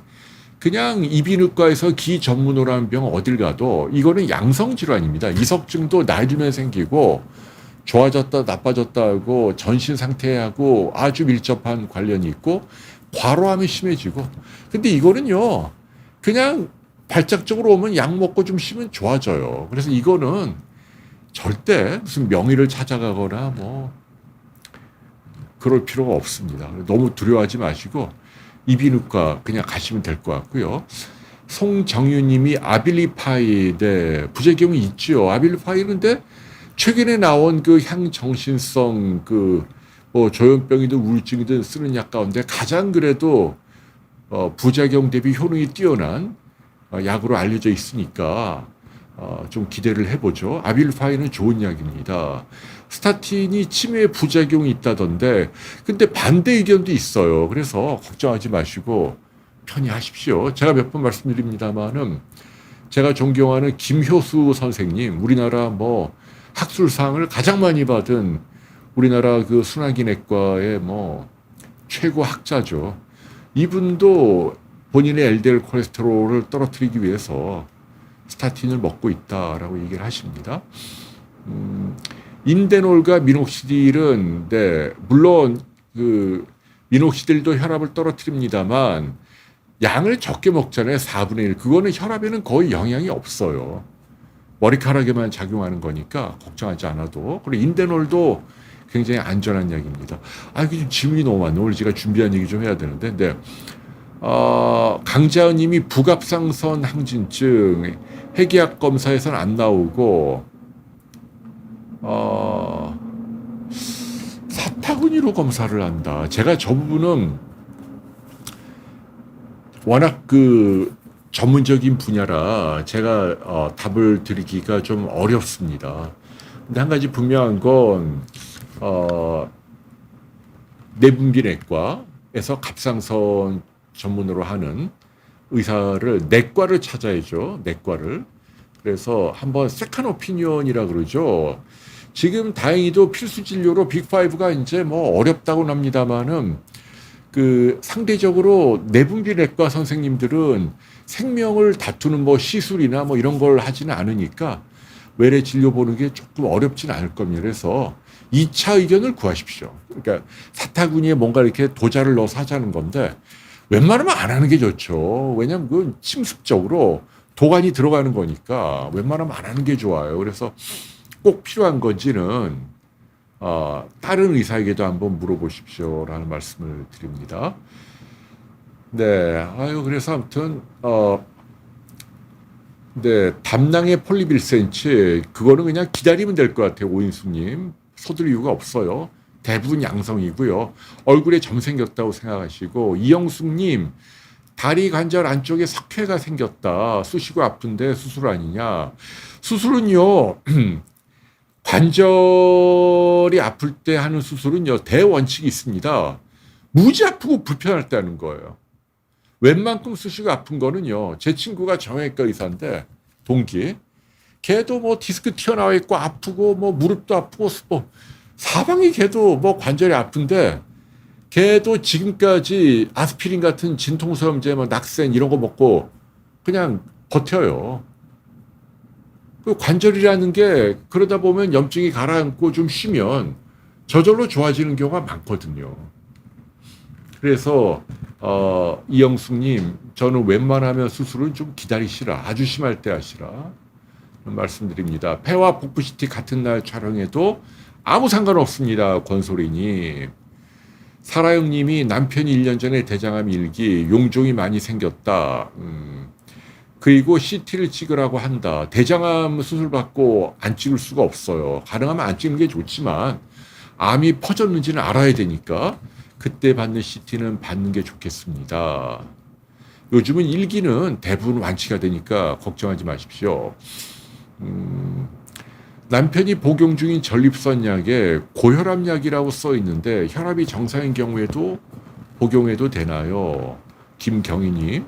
그냥 이비인후과에서 기 전문으로 하는 병 어딜 가도 이거는 양성질환입니다. 이석증도 나이 들면 생기고 좋아졌다 나빠졌다 하고 전신 상태하고 아주 밀접한 관련이 있고 과로하면 심해지고. 근데 이거는요, 그냥 발작적으로 오면 약 먹고 좀 쉬면 좋아져요. 그래서 이거는 절대 무슨 명의를 찾아가거나 뭐 그럴 필요가 없습니다. 너무 두려워하지 마시고 이비인후과 그냥 가시면 될 것 같고요. 송정유님이 아빌리파이, 네, 부작용이 있죠. 아빌리파이는데 최근에 나온 그 향정신성 뭐 조현병이든 우울증이든 쓰는 약 가운데 가장 그래도 부작용 대비 효능이 뛰어난 약으로 알려져 있으니까 좀 기대를 해보죠. 아빌파이는 좋은 약입니다. 스타틴이 치매에 부작용이 있다던데, 근데 반대 의견도 있어요. 그래서 걱정하지 마시고 편히 하십시오. 제가 몇 번 말씀드립니다만은 제가 존경하는 김효수 선생님, 우리나라 뭐 학술상을 가장 많이 받은 우리나라 그 순환기내과의 뭐 최고 학자죠. 이분도 본인의 LDL 콜레스테롤을 떨어뜨리기 위해서 스타틴을 먹고 있다라고 얘기를 하십니다. 인데놀과 미녹시딜은, 네, 물론 그 미녹시딜도 혈압을 떨어뜨립니다만 양을 적게 먹잖아요. 4분의 1. 그거는 혈압에는 거의 영향이 없어요. 머리카락에만 작용하는 거니까 걱정하지 않아도. 그리고 인데놀도 굉장히 안전한 약입니다. 이게 질문이 너무 많네. 오늘 제가 준비한 얘기 좀 해야 되는데. 네. 강자은 님이 부갑상선 항진증 해기약 검사에서는 안 나오고 사타구니 단위로 검사를 한다. 제가 저 부분은 워낙 그 전문적인 분야라 제가 답을 드리기가 좀 어렵습니다. 근데 한 가지 분명한 건 내분비내과에서 갑상선 전문으로 하는 의사를 내과를 찾아야죠. 내과를. 그래서 한번 세컨 오피니언이라 그러죠. 지금 다행히도 필수 진료로 빅5가 이제 뭐 어렵다고는 합니다만은 그 상대적으로 내분비내과 선생님들은 생명을 다투는 뭐 시술이나 뭐 이런 걸 하지는 않으니까 외래 진료 보는 게 조금 어렵지는 않을 겁니다. 그래서 2차 의견을 구하십시오. 그러니까 사타구니에 뭔가 이렇게 도자를 넣어서 하자는 건데 웬만하면 안 하는 게 좋죠. 왜냐하면 그건 침습적으로 도관이 들어가는 거니까 웬만하면 안 하는 게 좋아요. 그래서 꼭 필요한 건지는 다른 의사에게도 한번 물어보십시오라는 말씀을 드립니다. 네, 그래서 아무튼 네, 담낭의 폴립 1cm 그거는 그냥 기다리면 될 것 같아요. 오인숙님 서둘 이유가 없어요. 대부분 양성이고요. 얼굴에 점 생겼다고 생각하시고 이영숙님 다리 관절 안쪽에 석회가 생겼다. 쑤시고 아픈데 수술 아니냐. 수술은요. 관절이 아플 때 하는 수술은요. 대원칙이 있습니다. 무지 아프고 불편할 때 하는 거예요. 웬만큼 쑤시고 아픈 거는요. 제 친구가 정형외과 의사인데 동기. 걔도 뭐 디스크 튀어나와 있고 아프고 뭐 무릎도 아프고 뭐 사방이 걔도 뭐 관절이 아픈데 걔도 지금까지 아스피린 같은 진통소염제, 뭐 낙센 이런 거 먹고 그냥 버텨요. 그 관절이라는 게 그러다 보면 염증이 가라앉고 좀 쉬면 저절로 좋아지는 경우가 많거든요. 그래서 이영숙님, 저는 웬만하면 수술은 좀 기다리시라. 아주 심할 때 하시라. 말씀드립니다. 폐와 복부 CT 같은 날 촬영해도 아무 상관없습니다. 권소리님. 사라영님이 남편이 1년 전에 대장암 일기 용종이 많이 생겼다. 그리고 CT를 찍으라고 한다. 대장암 수술 받고 안 찍을 수가 없어요. 가능하면 안 찍는 게 좋지만 암이 퍼졌는지는 알아야 되니까 그때 받는 CT는 받는 게 좋겠습니다. 요즘은 일기는 대부분 완치가 되니까 걱정하지 마십시오. 남편이 복용 중인 전립선 약에 고혈압 약이라고 써 있는데 혈압이 정상인 경우에도 복용해도 되나요? 김경희님.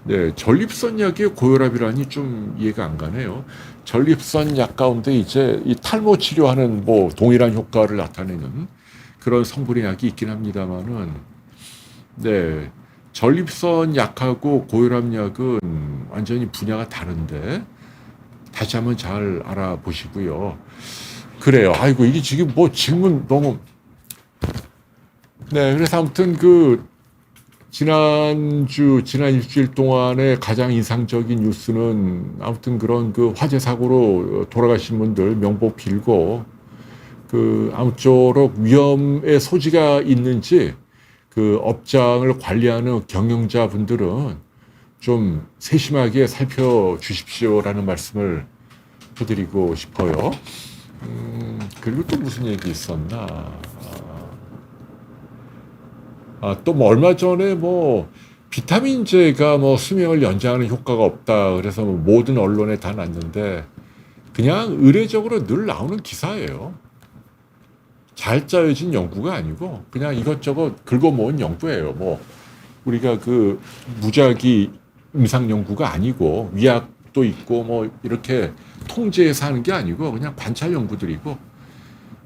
네, 전립선 약에 고혈압이라니 좀 이해가 안 가네요. 전립선 약 가운데 이제 이 탈모 치료하는 뭐 동일한 효과를 나타내는 그런 성분의 약이 있긴 합니다만은, 네, 전립선 약하고 고혈압 약은 완전히 분야가 다른데. 다시 한번 잘 알아보시고요. 그래요. 아이고, 이게 지금 뭐 질문 너무. 네, 그래서 아무튼 지난 일주일 동안에 가장 인상적인 뉴스는 아무튼 그런 화재 사고로 돌아가신 분들 명복 빌고 아무쪼록 위험의 소지가 있는지 업장을 관리하는 경영자분들은 좀 세심하게 살펴주십시오라는 말씀을 해드리고 싶어요. 그리고 또 무슨 얘기 있었나? 또 뭐 얼마 전에 비타민제가 수명을 연장하는 효과가 없다. 그래서 모든 언론에 다 났는데 그냥 의례적으로 늘 나오는 기사예요. 잘 짜여진 연구가 아니고 그냥 이것저것 긁어모은 연구예요. 우리가 무작위 임상 연구가 아니고 위약도 있고 이렇게 통제해서 하는 게 아니고 그냥 관찰 연구들이고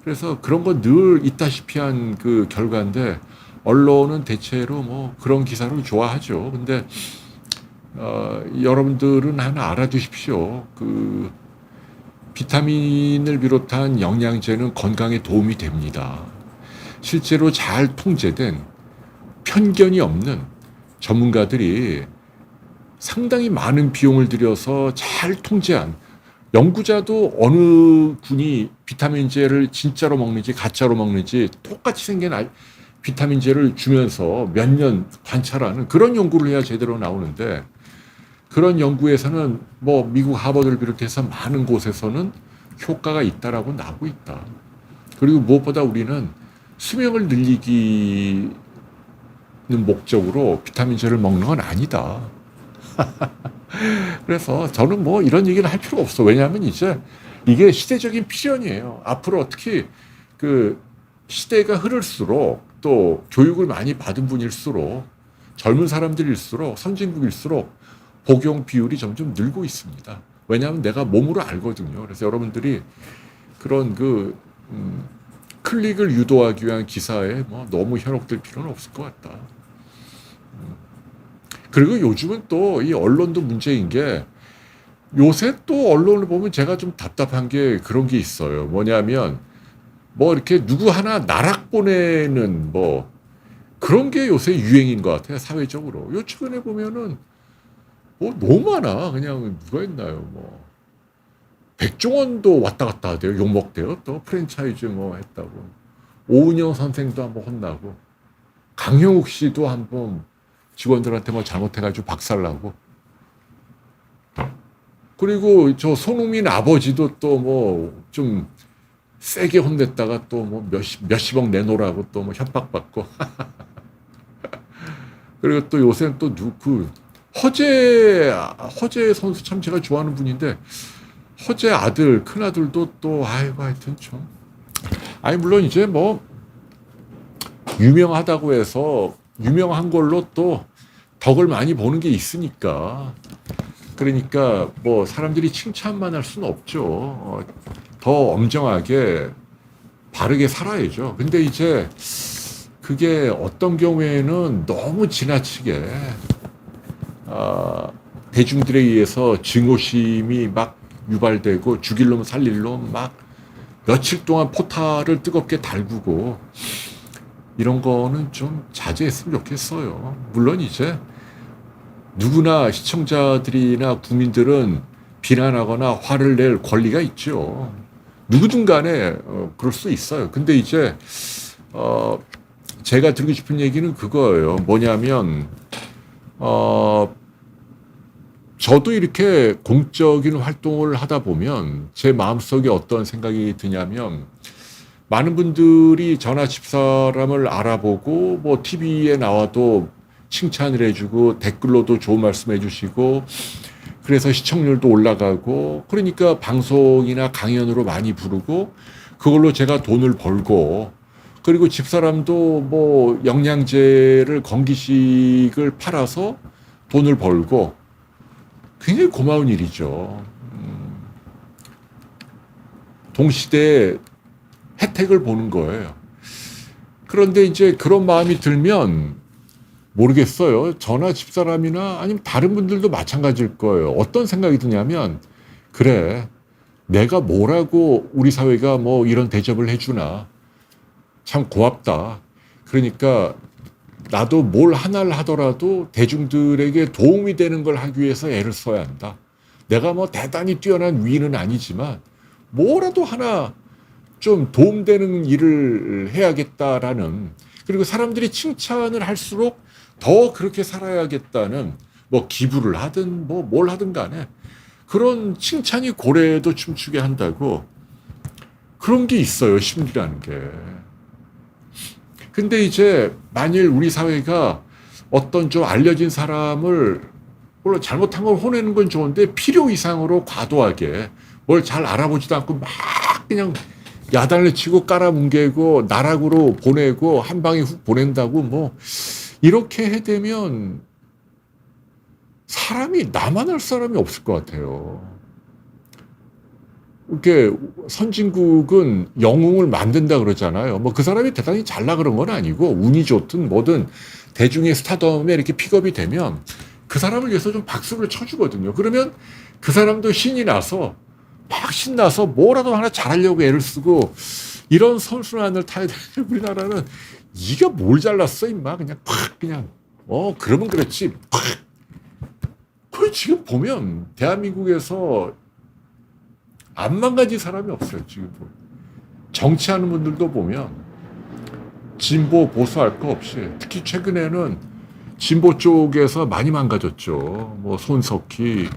그래서 그런 거 늘 있다시피 한 결과인데 언론은 대체로 그런 기사를 좋아하죠. 근데 여러분들은 하나 알아두십시오. 비타민을 비롯한 영양제는 건강에 도움이 됩니다. 실제로 잘 통제된 편견이 없는 전문가들이 상당히 많은 비용을 들여서 잘 통제한 연구자도 어느 분이 비타민제를 진짜로 먹는지 가짜로 먹는지 똑같이 생긴 비타민제를 주면서 몇 년 관찰하는 그런 연구를 해야 제대로 나오는데 그런 연구에서는 미국 하버드를 비롯해서 많은 곳에서는 효과가 있다라고 나오고 있다. 그리고 무엇보다 우리는 수명을 늘리기는 목적으로 비타민제를 먹는 건 아니다. 그래서 저는 뭐 이런 얘기를 할 필요가 없어. 왜냐하면 이제 이게 시대적인 필연이에요. 앞으로 특히 그 시대가 흐를수록 또 교육을 많이 받은 분일수록 젊은 사람들일수록 선진국일수록 복용 비율이 점점 늘고 있습니다. 왜냐하면 내가 몸으로 알거든요. 그래서 여러분들이 그런 클릭을 유도하기 위한 기사에 뭐 너무 현혹될 필요는 없을 것 같다. 그리고 요즘은 또 이 언론도 문제인 게 요새 또 언론을 보면 제가 좀 답답한 게 그런 게 있어요. 뭐냐면 뭐 이렇게 누구 하나 나락 보내는 뭐 그런 게 요새 유행인 것 같아요. 사회적으로. 요 최근에 보면은 뭐 너무 많아. 그냥 누가 있나요? 뭐 백종원도 왔다 갔다 하대요. 욕먹대요. 또 프랜차이즈 뭐 했다고. 오은영 선생도 한번 혼나고 강형욱 씨도 한번 직원들한테 뭐 잘못해가지고 박살나고 그리고 저 손흥민 아버지도 또 뭐 좀 세게 혼냈다가 또 뭐 몇십억 내놓으라고 또 뭐 협박받고 그리고 또 요새는 또 허재 선수 참 제가 좋아하는 분인데 허재 아들 큰아들도 또 아이고 하여튼 좀 아니 물론 이제 뭐 유명하다고 해서 유명한 걸로 또 덕을 많이 보는 게 있으니까 그러니까 뭐 사람들이 칭찬만 할 수는 없죠. 더 엄정하게 바르게 살아야죠. 근데 이제 그게 어떤 경우에는 너무 지나치게 대중들에 의해서 증오심이 막 유발되고 죽일 놈 살릴 놈 막 며칠 동안 포탈을 뜨겁게 달구고 이런 거는 좀 자제했으면 좋겠어요. 물론 이제 누구나 시청자들이나 국민들은 비난하거나 화를 낼 권리가 있죠. 누구든 간에 그럴 수 있어요. 근데 이제 제가 드리고 싶은 얘기는 그거예요. 뭐냐면 저도 이렇게 공적인 활동을 하다 보면 제 마음속에 어떤 생각이 드냐면 많은 분들이 저나 집사람을 알아보고 뭐 TV에 나와도 칭찬을 해주고 댓글로도 좋은 말씀 해주시고 그래서 시청률도 올라가고 그러니까 방송이나 강연으로 많이 부르고 그걸로 제가 돈을 벌고 그리고 집사람도 뭐 영양제를 건기식을 팔아서 돈을 벌고 굉장히 고마운 일이죠. 동시대에 혜택을 보는 거예요. 그런데 이제 그런 마음이 들면 모르겠어요. 저나 집사람이나 아니면 다른 분들도 마찬가지일 거예요. 어떤 생각이 드냐면 그래 내가 뭐라고 우리 사회가 뭐 이런 대접을 해주나 참 고맙다. 그러니까 나도 뭘 하나를 하더라도 대중들에게 도움이 되는 걸 하기 위해서 애를 써야 한다. 내가 뭐 대단히 뛰어난 위인은 아니지만 뭐라도 하나 좀 도움되는 일을 해야겠다라는 그리고 사람들이 칭찬을 할수록 더 그렇게 살아야겠다는 뭐 기부를 하든 뭐 뭘 하든 간에 그런 칭찬이 고래도 춤추게 한다고 그런 게 있어요. 심리라는 게. 근데 이제 만일 우리 사회가 어떤 좀 알려진 사람을 물론 잘못한 걸 혼내는 건 좋은데 필요 이상으로 과도하게 뭘 잘 알아보지도 않고 막 그냥 야단을 치고 깔아뭉개고 나락으로 보내고 한 방에 훅 보낸다고 뭐 이렇게 해대면 사람이 나만 할 사람이 없을 것 같아요. 이렇게 선진국은 영웅을 만든다 그러잖아요. 뭐 그 사람이 대단히 잘나 그런 건 아니고 운이 좋든 뭐든 대중의 스타덤에 이렇게 픽업이 되면 그 사람을 위해서 좀 박수를 쳐주거든요. 그러면 그 사람도 신이 나서 막 신나서 뭐라도 하나 잘하려고 애를 쓰고 이런 선순환을 타야 되는 우리나라는 이가 뭘 잘났어 임마 그냥 팍 그냥 그러면 그렇지 팍. 그 지금 보면 대한민국에서 안 망가진 사람이 없어요. 지금 정치하는 분들도 보면 진보 보수할 거 없이 특히 최근에는 진보 쪽에서 많이 망가졌죠. 뭐 손석희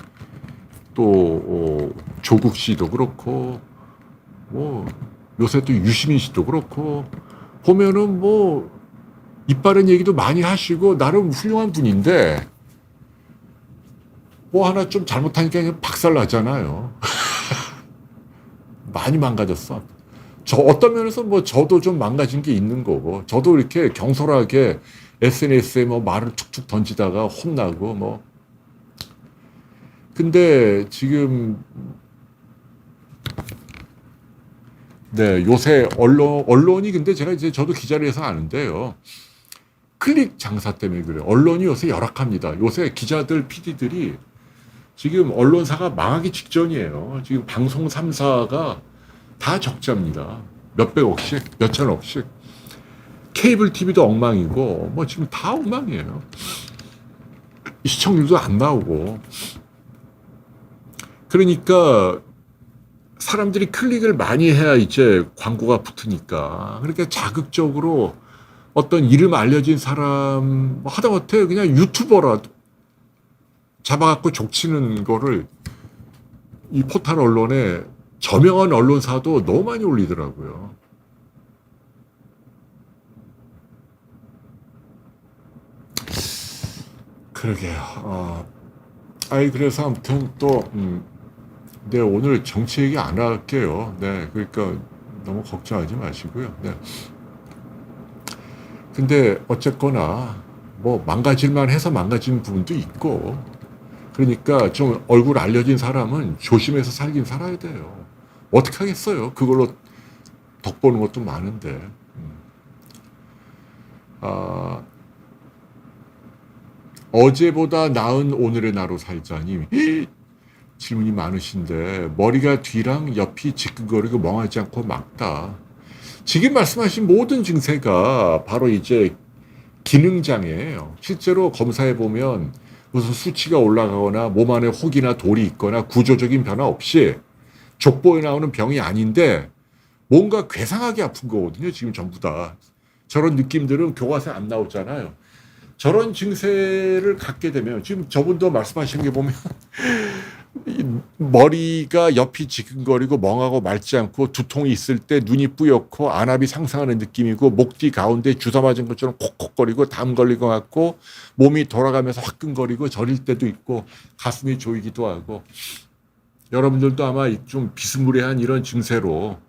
또 조국 씨도 그렇고 뭐 요새 또 유시민 씨도 그렇고 보면은 뭐 이빠른 얘기도 많이 하시고 나름 훌륭한 분인데 뭐 하나 좀 잘못하니까 그냥 박살 나잖아요. 많이 망가졌어. 저 어떤 면에서 뭐 저도 좀 망가진 게 있는 거고, 저도 이렇게 경솔하게 SNS에 뭐 말을 툭툭 던지다가 혼나고 뭐. 근데 지금 네, 요새 언론이 근데 제가 이제 저도 기자를 해서 아는데요. 클릭 장사 때문에 그래요. 언론이 요새 열악합니다. 요새 기자들, PD들이 지금 언론사가 망하기 직전이에요. 지금 방송 3사가 다 적자입니다. 몇백억씩, 몇천억씩. 케이블 TV도 엉망이고, 뭐 지금 다 엉망이에요. 시청률도 안 나오고. 그러니까 사람들이 클릭을 많이 해야 이제 광고가 붙으니까. 그러니까 자극적으로 어떤 이름 알려진 사람, 뭐 하다못해 그냥 유튜버라도 잡아갖고 족치는 거를 이 포털 언론에 저명한 언론사도 너무 많이 올리더라고요. 그러게요. 그래서 아무튼 또, 네, 오늘 정치 얘기 안 할게요. 네, 그러니까 너무 걱정하지 마시고요. 네. 근데 어쨌거나, 뭐 망가질만 해서 망가진 부분도 있고, 그러니까 좀 얼굴 알려진 사람은 조심해서 살긴 살아야 돼요. 어떻게 하겠어요? 그걸로 덕 보는 것도 많은데. 아, 어제보다 나은 오늘의 나로 살자님. 질문이 많으신데 머리가 뒤랑 옆이 지끈거리고 멍하지 않고 막다. 지금 말씀하신 모든 증세가 바로 이제 기능장애예요. 실제로 검사해 보면 무슨 수치가 올라가거나 몸 안에 혹이나 돌이 있거나 구조적인 변화 없이 족보에 나오는 병이 아닌데 뭔가 괴상하게 아픈 거거든요. 지금 전부 다. 저런 느낌들은 교과서에 안 나오잖아요. 저런 증세를 갖게 되면 지금 저분도 말씀하신 게 보면 머리가 옆이 지끈거리고 멍하고 맑지 않고 두통이 있을 때 눈이 뿌옇고 안압이 상상하는 느낌이고 목 뒤 가운데 주사 맞은 것처럼 콕콕거리고 담 걸린 것 같고 몸이 돌아가면서 화끈거리고 저릴 때도 있고 가슴이 조이기도 하고 여러분들도 아마 좀 비스무리한 이런 증세로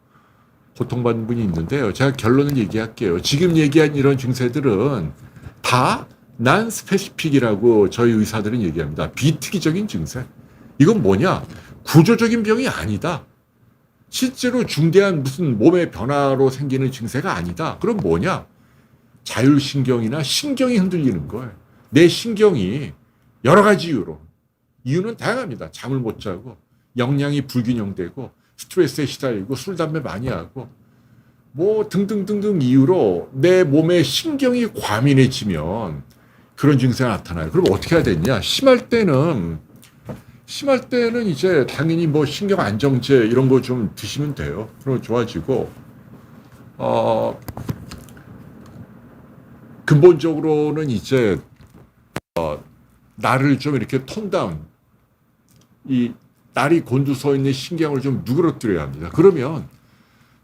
고통받는 분이 있는데요. 제가 결론을 얘기할게요. 지금 얘기한 이런 증세들은 다 난 스페시픽이라고 저희 의사들은 얘기합니다. 비특이적인 증세. 이건 뭐냐? 구조적인 병이 아니다. 실제로 중대한 무슨 몸의 변화로 생기는 증세가 아니다. 그럼 뭐냐? 자율신경이나 신경이 흔들리는 거예요. 내 신경이 여러 가지 이유는 다양합니다. 잠을 못 자고, 영양이 불균형되고, 스트레스에 시달리고, 술, 담배 많이 하고, 뭐 등등등등 이유로 내 몸의 신경이 과민해지면 그런 증세가 나타나요. 그럼 어떻게 해야 되냐? 심할 때는 이제 당연히 뭐 신경 안정제 이런 거 좀 드시면 돼요. 그럼 좋아지고, 근본적으로는 이제, 나를 좀 이렇게 톤다운, 이 날이 곤두서 있는 신경을 좀 누그러뜨려야 합니다. 그러면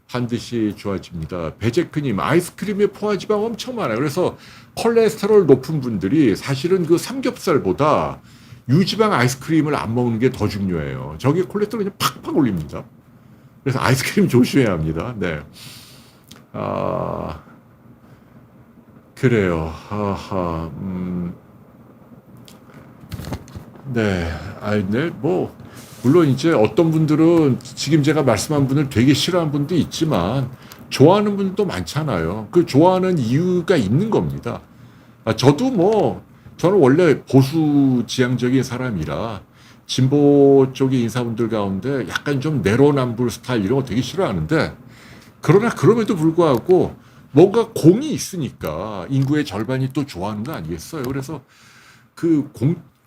반드시 좋아집니다. 배제크님, 아이스크림에 포화지방 엄청 많아요. 그래서 콜레스테롤 높은 분들이 사실은 그 삼겹살보다 유지방 아이스크림을 안 먹는 게 더 중요해요. 저게 콜레스테롤이 그냥 팍팍 올립니다. 그래서 아이스크림 조심해야 합니다. 네. 그래요. 네. 네, 뭐, 물론 이제 어떤 분들은 지금 제가 말씀한 분을 되게 싫어하는 분도 있지만 좋아하는 분도 많잖아요. 그 좋아하는 이유가 있는 겁니다. 저는 원래 보수 지향적인 사람이라 진보 쪽의 인사분들 가운데 약간 좀 내로남불 스타일 이런 거 되게 싫어하는데 그러나 그럼에도 불구하고 뭔가 공이 있으니까 인구의 절반이 또 좋아하는 거 아니겠어요? 그래서 그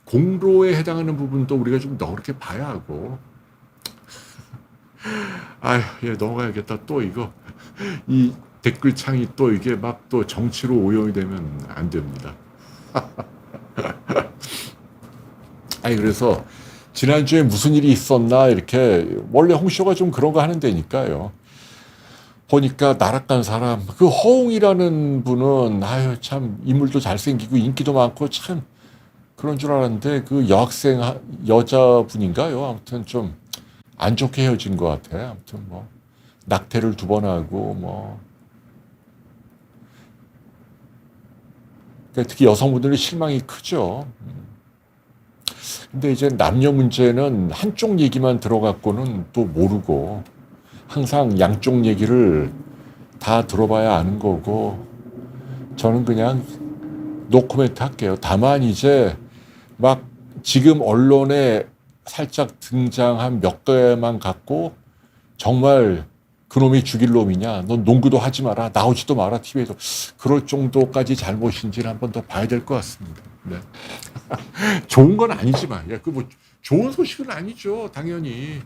공로에 해당하는 부분도 우리가 좀 그렇게 봐야 하고. 넘어가야겠다. 또 이거. 이 댓글창이 또 이게 막 또 정치로 오용이 되면 안 됩니다. 그래서 지난주에 무슨 일이 있었나 이렇게 원래 홍쇼가 좀 그런 거 하는 데니까요. 보니까 나락간 사람, 그 허웅이라는 분은 아유 참 인물도 잘생기고 인기도 많고 참 그런 줄 알았는데 그 여학생 여자분인가요? 아무튼 좀 안 좋게 헤어진 것 같아. 아무튼 뭐 낙태를 2번 하고 뭐 그러니까 특히 여성분들의 실망이 크죠. 근데 이제 남녀 문제는 한쪽 얘기만 들어갖고는 또 모르고 항상 양쪽 얘기를 다 들어봐야 아는 거고 저는 그냥 노코멘트 할게요. 다만 이제 막 지금 언론에 살짝 등장한 몇 개만 갖고 정말 그놈이 죽일 놈이냐, 넌 농구도 하지 마라, 나오지도 마라, TV에도. 그럴 정도까지 잘못인지는 한 번 더 봐야 될 것 같습니다. 네. 좋은 건 아니지만, 그 뭐 좋은 소식은 아니죠, 당연히.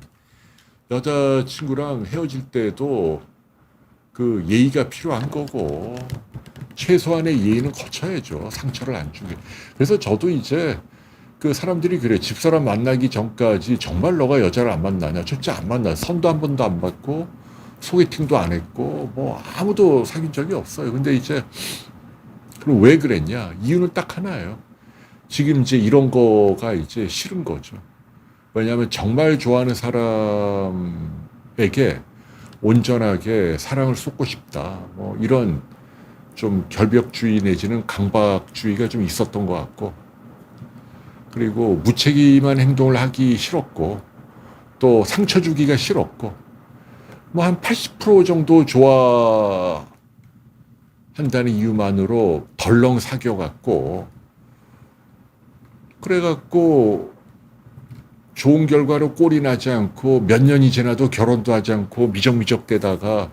여자친구랑 헤어질 때도 그 예의가 필요한 거고, 최소한의 예의는 거쳐야죠, 상처를 안 주게. 그래서 저도 이제 그 사람들이 그래, 집사람 만나기 전까지 정말 너가 여자를 안 만나냐, 첫째 안 만나, 선도 한 번도 안 받고 소개팅도 안 했고 뭐 아무도 사귄 적이 없어요. 근데 이제 그럼 왜 그랬냐? 이유는 딱 하나예요. 지금 이제 이런 거가 이제 싫은 거죠. 왜냐하면 정말 좋아하는 사람에게 온전하게 사랑을 쏟고 싶다. 뭐 이런 좀 결벽주의 내지는 강박주의가 좀 있었던 것 같고, 그리고 무책임한 행동을 하기 싫었고, 또 상처 주기가 싫었고, 뭐 한 80% 정도 좋아한다는 이유만으로 덜렁 사귀어갖고, 그래갖고 좋은 결과로 꼴이 나지 않고 몇 년이 지나도 결혼도 하지 않고 미적미적대다가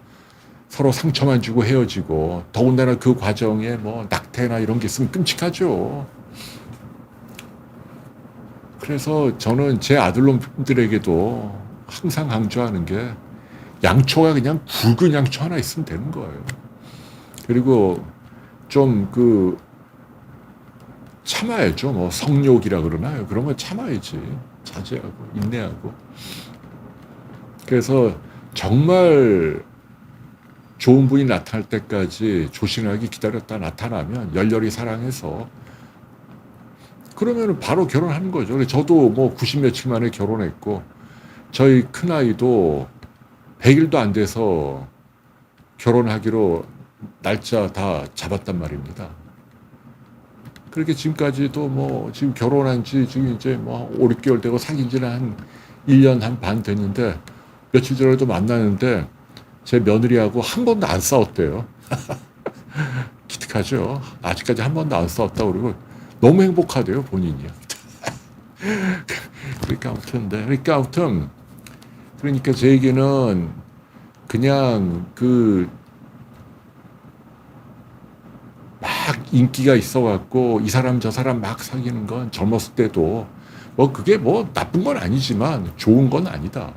서로 상처만 주고 헤어지고, 더군다나 그 과정에 뭐 낙태나 이런 게 있으면 끔찍하죠. 그래서 저는 제 아들놈들에게도 항상 강조하는 게 양초가 그냥 굵은 양초 하나 있으면 되는 거예요. 그리고 좀 그 참아야죠. 뭐 성욕이라 그러나요? 그런 건 참아야지. 자제하고 인내하고. 그래서 정말 좋은 분이 나타날 때까지 조신하게 기다렸다 나타나면 열렬히 사랑해서 그러면 바로 결혼하는 거죠. 저도 뭐 90 며칠 만에 결혼했고, 저희 큰아이도 100일도 안 돼서 결혼하기로 날짜 다 잡았단 말입니다. 그렇게 지금까지도 뭐 지금 결혼한 지 지금 이제 뭐 5, 6개월 되고 사귄 지는 한 1년 한 반 됐는데, 며칠 전에도 만나는데 제 며느리하고 한 번도 안 싸웠대요. 기특하죠. 아직까지 한 번도 안 싸웠다고 그러고 너무 행복하대요, 본인이요. 그러니까 아무튼 그러니까 제 얘기는 그냥 그 막 인기가 있어갖고 이 사람 저 사람 막 사귀는 건 젊었을 때도 뭐 그게 뭐 나쁜 건 아니지만 좋은 건 아니다.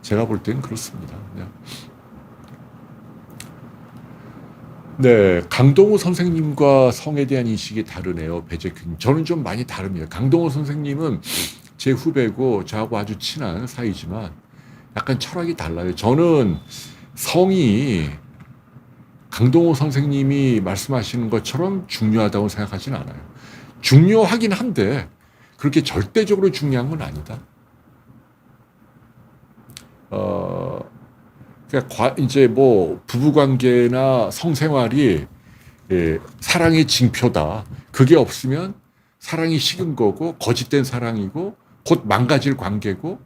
제가 볼 때는 그렇습니다. 네, 강동우 선생님과 성에 대한 인식이 다르네요, 배재균. 저는 좀 많이 다릅니다. 강동우 선생님은 제 후배고 저하고 아주 친한 사이지만 약간 철학이 달라요. 저는 성이 강동우 선생님이 말씀하시는 것처럼 중요하다고 생각하지는 않아요. 중요하긴 한데 그렇게 절대적으로 중요한 건 아니다. 그러니까 이제 뭐 부부관계나 성생활이 사랑의 징표다. 그게 없으면 사랑이 식은 거고 거짓된 사랑이고 곧 망가질 관계고,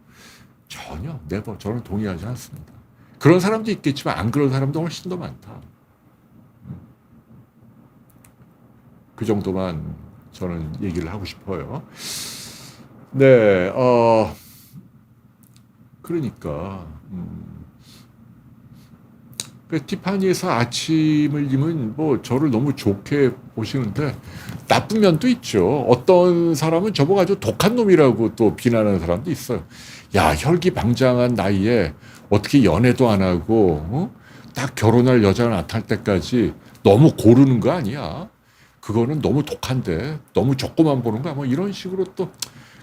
전혀 저는 동의하지 않습니다. 그런 사람도 있겠지만 안 그런 사람도 훨씬 더 많다. 그 정도만 저는 얘기를 하고 싶어요. 네, 그러니까 티파니에서 아침을님은 뭐 저를 너무 좋게 보시는데 나쁜 면도 있죠. 어떤 사람은 저보고 아주 독한 놈이라고 또 비난하는 사람도 있어요. 야, 혈기방장한 나이에 어떻게 연애도 안 하고 딱 결혼할 여자가 나타날 때까지 너무 고르는 거 아니야? 그거는 너무 독한데 너무 조금만 보는 거야. 뭐 이런 식으로 또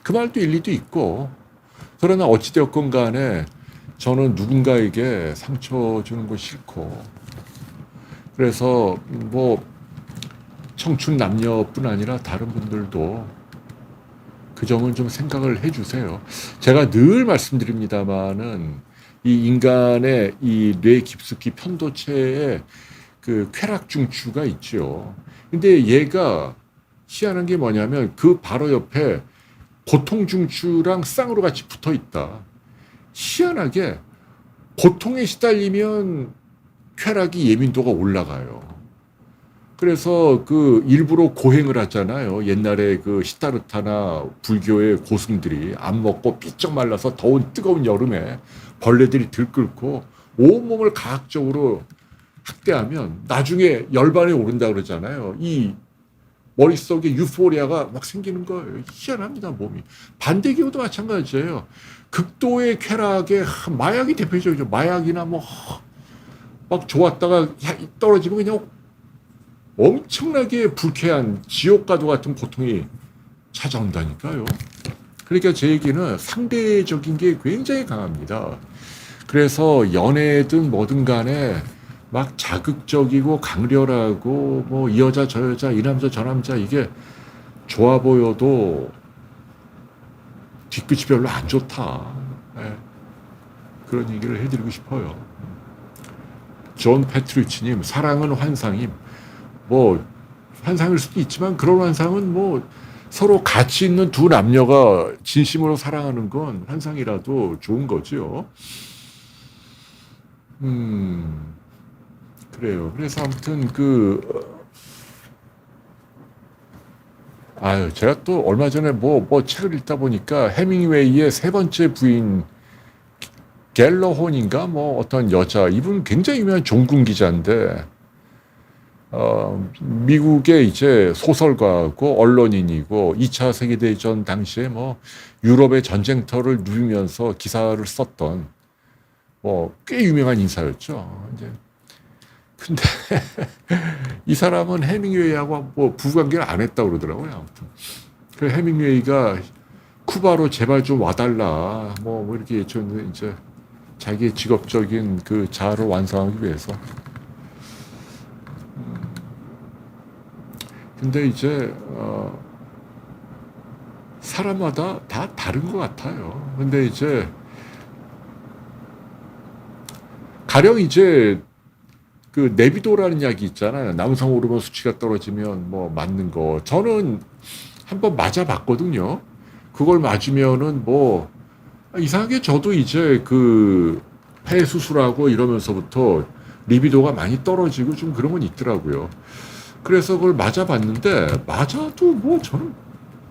그 말도 일리도 있고. 그러나 어찌되었건 간에 저는 누군가에게 상처 주는 거 싫고, 그래서 뭐 청춘 남녀뿐 아니라 다른 분들도 그 점은 좀 생각을 해주세요. 제가 늘 말씀드립니다마는 이 인간의 이 뇌 깊숙이 편도체에 그 쾌락 중추가 있죠. 근데 얘가 희한한 게 뭐냐면 그 바로 옆에 고통 중추랑 쌍으로 같이 붙어 있다. 희한하게 고통에 시달리면 쾌락이 예민도가 올라가요. 그래서 그 일부러 고행을 하잖아요. 옛날에 그 시타르타나 불교의 고승들이 안 먹고 삐쩍 말라서 더운 뜨거운 여름에 벌레들이 들끓고 온몸을 가학적으로 학대하면 나중에 열반에 오른다 그러잖아요. 이 머릿속에 유포리아가 막 생기는 거예요. 희한합니다, 몸이. 반대 경우도 마찬가지예요. 극도의 쾌락에 마약이 대표적이죠. 마약이나 뭐 막 좋았다가 떨어지면 그냥 엄청나게 불쾌한 지옥과도 같은 고통이 찾아온다니까요. 그러니까 제 얘기는 상대적인 게 굉장히 강합니다. 그래서 연애든 뭐든 간에 막 자극적이고 강렬하고 뭐 이 여자 저 여자 이 남자 저 남자 이게 좋아 보여도 뒤끝이 별로 안 좋다. 네. 그런 얘기를 해드리고 싶어요. 존 패트리치님, 사랑은 환상임. 뭐 환상일 수도 있지만 그런 환상은 뭐 서로 가치 있는 두 남녀가 진심으로 사랑하는 건 환상이라도 좋은 거죠. 그래요. 그래서 아무튼 제가 또 얼마 전에 뭐 책을 읽다 보니까 해밍웨이의 세 번째 부인 갤러혼인가 뭐 어떤 여자, 이분 굉장히 유명한 종군 기자인데 미국의 이제 소설가고 언론인이고 2차 세계대전 당시에 뭐 유럽의 전쟁터를 누비면서 기사를 썼던 뭐 꽤 유명한 인사였죠. 이제 근데 이 사람은 해밍웨이하고 뭐 부관계를 안 했다고 그러더라고요. 아무튼 그 해밍웨이가 쿠바로 제발 좀 와달라 뭐 이렇게 좀 이제 자기의 직업적인 그 자아를 완성하기 위해서. 근데 이제 사람마다 다 다른 것 같아요. 근데 이제 가령 이제 그 네비도라는 약이 있잖아요. 남성 호르몬 수치가 떨어지면 뭐 맞는 거. 저는 한번 맞아봤거든요. 그걸 맞으면은 뭐 이상하게 저도 이제 그 폐 수술하고 이러면서부터 리비도가 많이 떨어지고 좀 그런 건 있더라고요. 그래서 그걸 맞아봤는데 맞아도 뭐 저는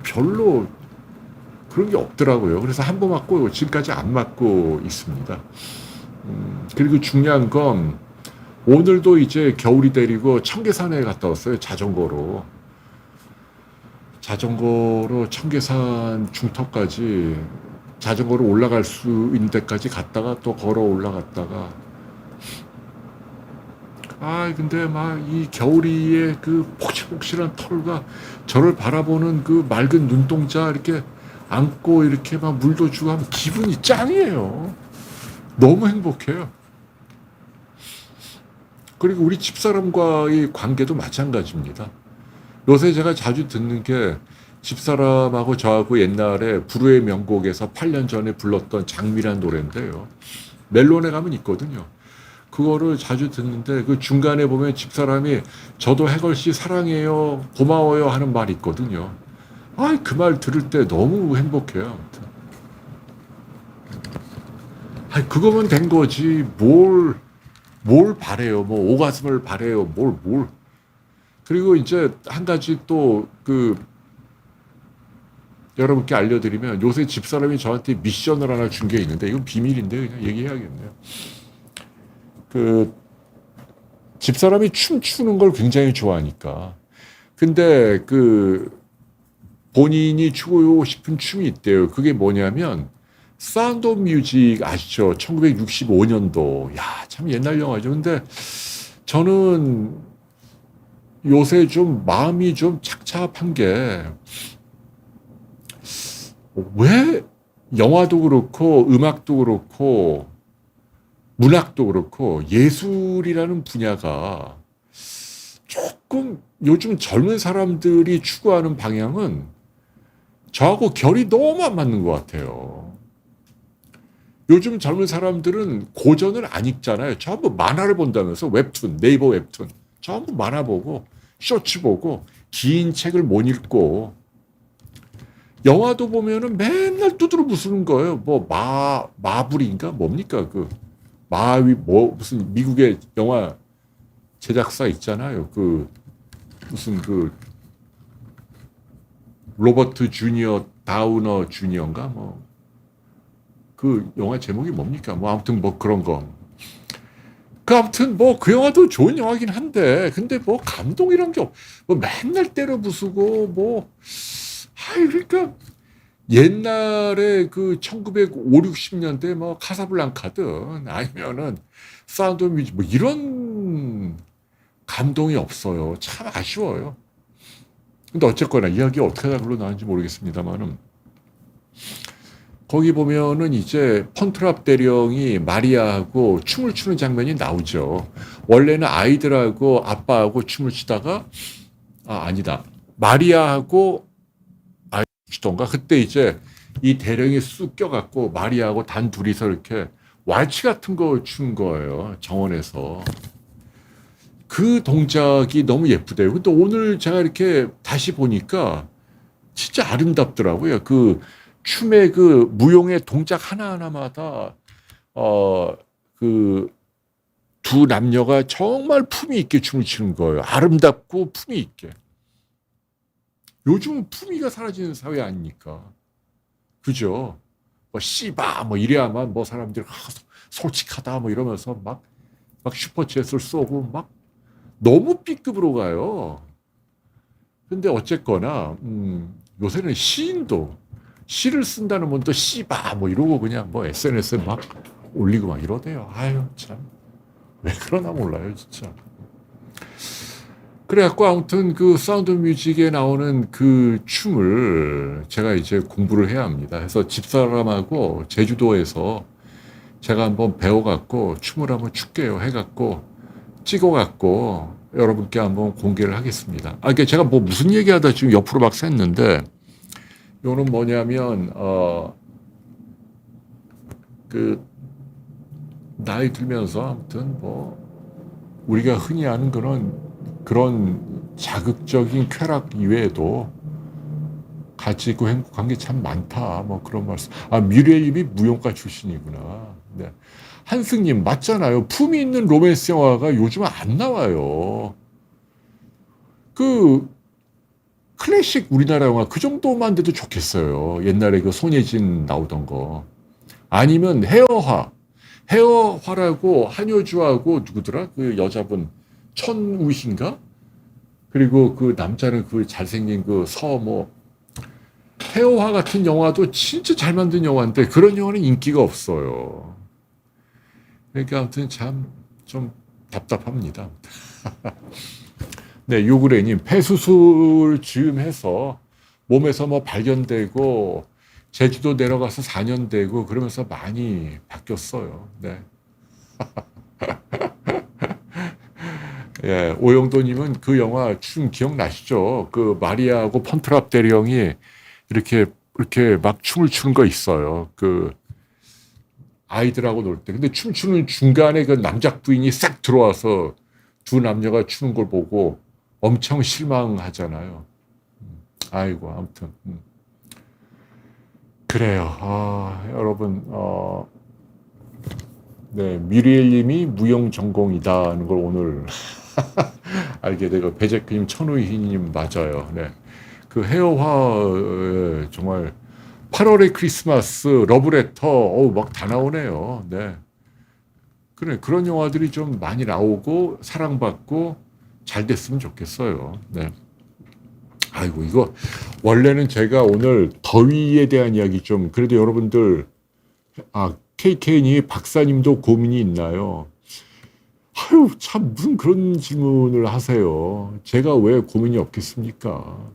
별로 그런 게 없더라고요. 그래서 한 번 맞고 지금까지 안 맞고 있습니다. 그리고 중요한 건 오늘도 이제 겨울이 되리고 청계산에 갔다 왔어요. 자전거로 청계산 중턱까지 자전거로 올라갈 수 있는 데까지 갔다가 또 걸어 올라갔다가 근데 막 이 겨울이의 그 폭실폭실한 털과 저를 바라보는 그 맑은 눈동자 이렇게 안고 이렇게 막 물도 주고 하면 기분이 짱이에요. 너무 행복해요. 그리고 우리 집사람과의 관계도 마찬가지입니다. 요새 제가 자주 듣는 게 집사람하고 저하고 옛날에 불후의 명곡에서 8년 전에 불렀던 장미란 노래인데요. 멜론에 가면 있거든요. 그거를 자주 듣는데 그 중간에 보면 집사람이 저도 해걸 씨 사랑해요, 고마워요 하는 말이 있거든요. 그 말 들을 때 너무 행복해요. 그거면 된 거지. 뭘 바래요. 뭐 오가슴을 바래요. 뭘. 그리고 이제 한 가지 또 여러분께 알려드리면 요새 집사람이 저한테 미션을 하나 준 게 있는데 이건 비밀인데 그냥 얘기해야겠네요. 집사람이 춤추는 걸 굉장히 좋아하니까. 근데 본인이 추고 싶은 춤이 있대요. 그게 뭐냐면 사운드 오브 뮤직 아시죠? 1965년도. 참 옛날 영화죠. 근데 저는 요새 좀 마음이 좀 착잡한 게 왜 영화도 그렇고 음악도 그렇고 문학도 그렇고 예술이라는 분야가 조금 요즘 젊은 사람들이 추구하는 방향은 저하고 결이 너무 안 맞는 것 같아요. 요즘 젊은 사람들은 고전을 안 읽잖아요. 전부 만화를 본다면서 웹툰, 네이버 웹툰. 전부 만화 보고 쇼츠 보고 긴 책을 못 읽고 영화도 보면은 맨날 두드러 부수는 거예요. 뭐 마블인가 뭡니까 그 마위 뭐 무슨 미국의 영화 제작사 있잖아요. 그 무슨 그 로버트 주니어 다우너 주니어인가 뭐 그 영화 제목이 뭡니까? 뭐 아무튼 뭐 그런 거. 그 아무튼 뭐 그 영화도 좋은 영화긴 한데 근데 뭐 감동이란 게 뭐 맨날 때려 부수고 뭐 아이 그러니까 옛날에 그 1950, 60년대 뭐 카사블랑카든 아니면은 사운드 오브 뮤직 뭐 이런 감동이 없어요. 참 아쉬워요. 근데 어쨌거나 이야기가 어떻게 다 흘러나왔는지 모르겠습니다만은 거기 보면은 이제 펀트랍 대령이 마리아하고 춤을 추는 장면이 나오죠. 원래는 아이들하고 아빠하고 춤을 추다가 아니다. 마리아하고 아이 추던가 그때 이제 이 대령이 쑥 껴갖고 마리아하고 단 둘이서 이렇게 왈츠 같은 거 춘 거예요. 정원에서. 그 동작이 너무 예쁘대요. 근데 오늘 제가 이렇게 다시 보니까 진짜 아름답더라고요. 그 춤의 그 무용의 동작 하나하나마다 그 두 남녀가 정말 품위 있게 춤을 추는 거예요. 아름답고 품위 있게. 요즘은 품위가 사라지는 사회 아닙니까? 그죠? 뭐 씨바 뭐 이래야만 뭐 사람들이 솔직하다 뭐 이러면서 막 슈퍼챗을 쏘고 막 너무 B급으로 가요. 근데 어쨌거나 요새는 시인도 시를 쓴다는 분도 씨바 뭐 이러고 그냥 뭐 SNS에 막 올리고 막 이러대요. 아유 참 왜 그러나 몰라요 진짜. 그래갖고 아무튼 그 사운드 뮤직에 나오는 그 춤을 제가 이제 공부를 해야 합니다. 그래서 집사람하고 제주도에서 제가 한번 배워갖고 춤을 한번 출게요 해갖고 찍어갖고 여러분께 한번 공개를 하겠습니다. 그러니까 제가 뭐 무슨 얘기하다 지금 옆으로 막 샜는데 이거는 뭐냐면 그 나이 들면서 아무튼 뭐 우리가 흔히 아는 그런 자극적인 쾌락 이외에도 가치 있고 행복한 게 참 많다. 뭐 그런 말씀. 미래님이 무용가 출신이구나. 네. 한승님 맞잖아요. 품이 있는 로맨스 영화가 요즘은 안 나와요. 그 클래식 우리나라 영화 그 정도만 돼도 좋겠어요. 옛날에 그 손예진 나오던 거. 아니면 헤어화라고 한효주하고 누구더라? 그 여자분 천우희인가? 그리고 그 남자는 그 잘생긴 그 뭐 헤어화 같은 영화도 진짜 잘 만든 영화인데 그런 영화는 인기가 없어요. 그러니까 아무튼 참 좀 답답합니다. 네, 요구레님 폐수술 즈음해서 몸에서 뭐 발견되고 제주도 내려가서 4년 되고 그러면서 많이 바뀌었어요. 네. 예, 오영도님은 그 영화 춤 기억나시죠? 그 마리아하고 펀트랍 대령이 이렇게 막 춤을 추는 거 있어요. 그 아이들하고 놀 때. 근데 춤추는 중간에 그 남작 부인이 싹 들어와서 두 남녀가 추는 걸 보고 엄청 실망하잖아요. 아이고, 아무튼. 그래요. 여러분, 네, 미리엘님이 무용 전공이다는 걸 오늘 알게 되고, 배재크님, 천우희님 맞아요. 네. 그 헤어화, 정말 8월의 크리스마스, 러브레터, 막 다 나오네요. 네. 그래, 그런 영화들이 좀 많이 나오고, 사랑받고, 잘 됐으면 좋겠어요. 네. 아이고, 이거, 원래는 제가 오늘 더위에 대한 이야기 좀, 그래도 여러분들, KK님, 박사님도 고민이 있나요? 아유, 참, 무슨 그런 질문을 하세요. 제가 왜 고민이 없겠습니까?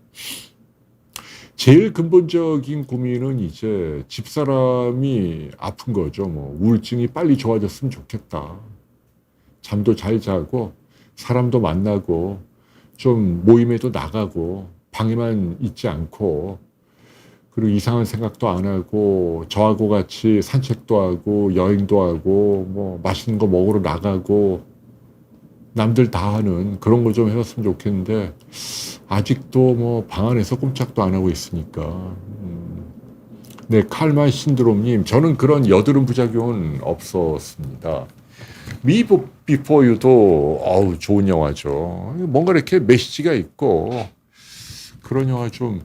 제일 근본적인 고민은 이제 집사람이 아픈 거죠. 뭐 우울증이 빨리 좋아졌으면 좋겠다. 잠도 잘 자고 사람도 만나고 좀 모임에도 나가고 방에만 있지 않고 그리고 이상한 생각도 안 하고 저하고 같이 산책도 하고 여행도 하고 뭐 맛있는 거 먹으러 나가고 남들 다 하는 그런 거 좀 해봤으면 좋겠는데 아직도 뭐 방 안에서 꼼짝도 안 하고 있으니까. 네, 칼만 신드롬님, 저는 그런 여드름 부작용은 없었습니다. Me Before You도 좋은 영화죠. 뭔가 이렇게 메시지가 있고 그런 영화 좀.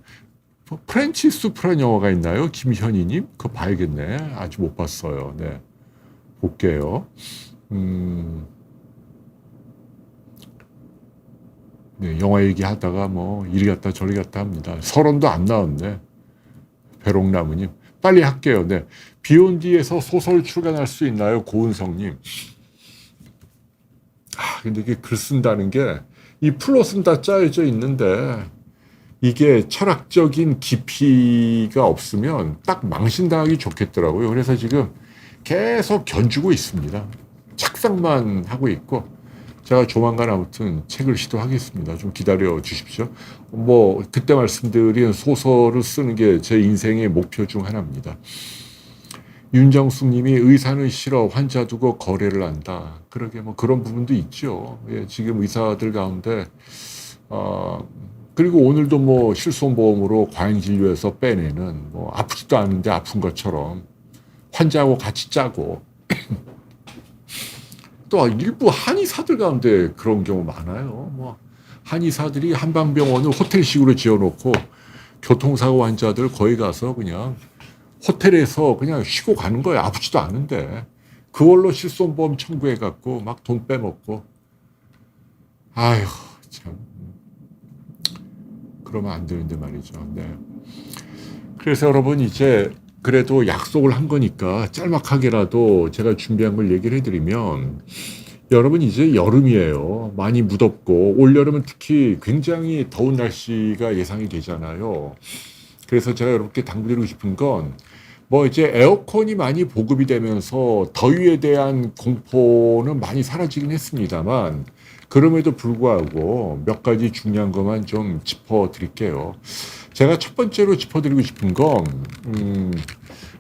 프렌치 수프란 영화가 있나요? 김현희님? 그거 봐야겠네. 아직 못 봤어요. 네, 볼게요. 네, 영화 얘기하다가 뭐 이리 갔다 저리 갔다 합니다. 설원도 안 나왔네. 배롱나무님. 빨리 할게요. 네. 비욘디에서 소설 출간할 수 있나요? 고은성님. 근데 이게 글 쓴다는 게 이 플롯은 다 짜여져 있는데 이게 철학적인 깊이가 없으면 딱 망신당하기 좋겠더라고요. 그래서 지금 계속 견주고 있습니다. 착상만 하고 있고 제가 조만간 아무튼 책을 시도하겠습니다. 좀 기다려 주십시오. 뭐 그때 말씀드린 소설을 쓰는 게 제 인생의 목표 중 하나입니다. 윤정숙 님이 의사는 싫어 환자 두고 거래를 한다. 그러게 뭐 그런 부분도 있죠. 예, 지금 의사들 가운데 그리고 오늘도 뭐 실손보험으로 과잉진료에서 빼내는 뭐 아프지도 않은데 아픈 것처럼 환자하고 같이 짜고 또 일부 한의사들 가운데 그런 경우 많아요. 뭐 한의사들이 한방병원을 호텔식으로 지어놓고 교통사고 환자들 거기 가서 그냥 호텔에서 그냥 쉬고 가는 거예요. 아프지도 않은데 그걸로 실손보험 청구해갖고 막 돈 빼먹고 아휴 참 그러면 안 되는데 말이죠. 네. 그래서 여러분 이제 그래도 약속을 한 거니까 짤막하게라도 제가 준비한 걸 얘기를 해드리면 여러분 이제 여름이에요. 많이 무덥고 올여름은 특히 굉장히 더운 날씨가 예상이 되잖아요. 그래서 제가 여러분께 당부드리고 싶은 건 뭐 이제 에어컨이 많이 보급이 되면서 더위에 대한 공포는 많이 사라지긴 했습니다만 그럼에도 불구하고 몇 가지 중요한 것만 좀 짚어드릴게요. 제가 첫 번째로 짚어드리고 싶은 건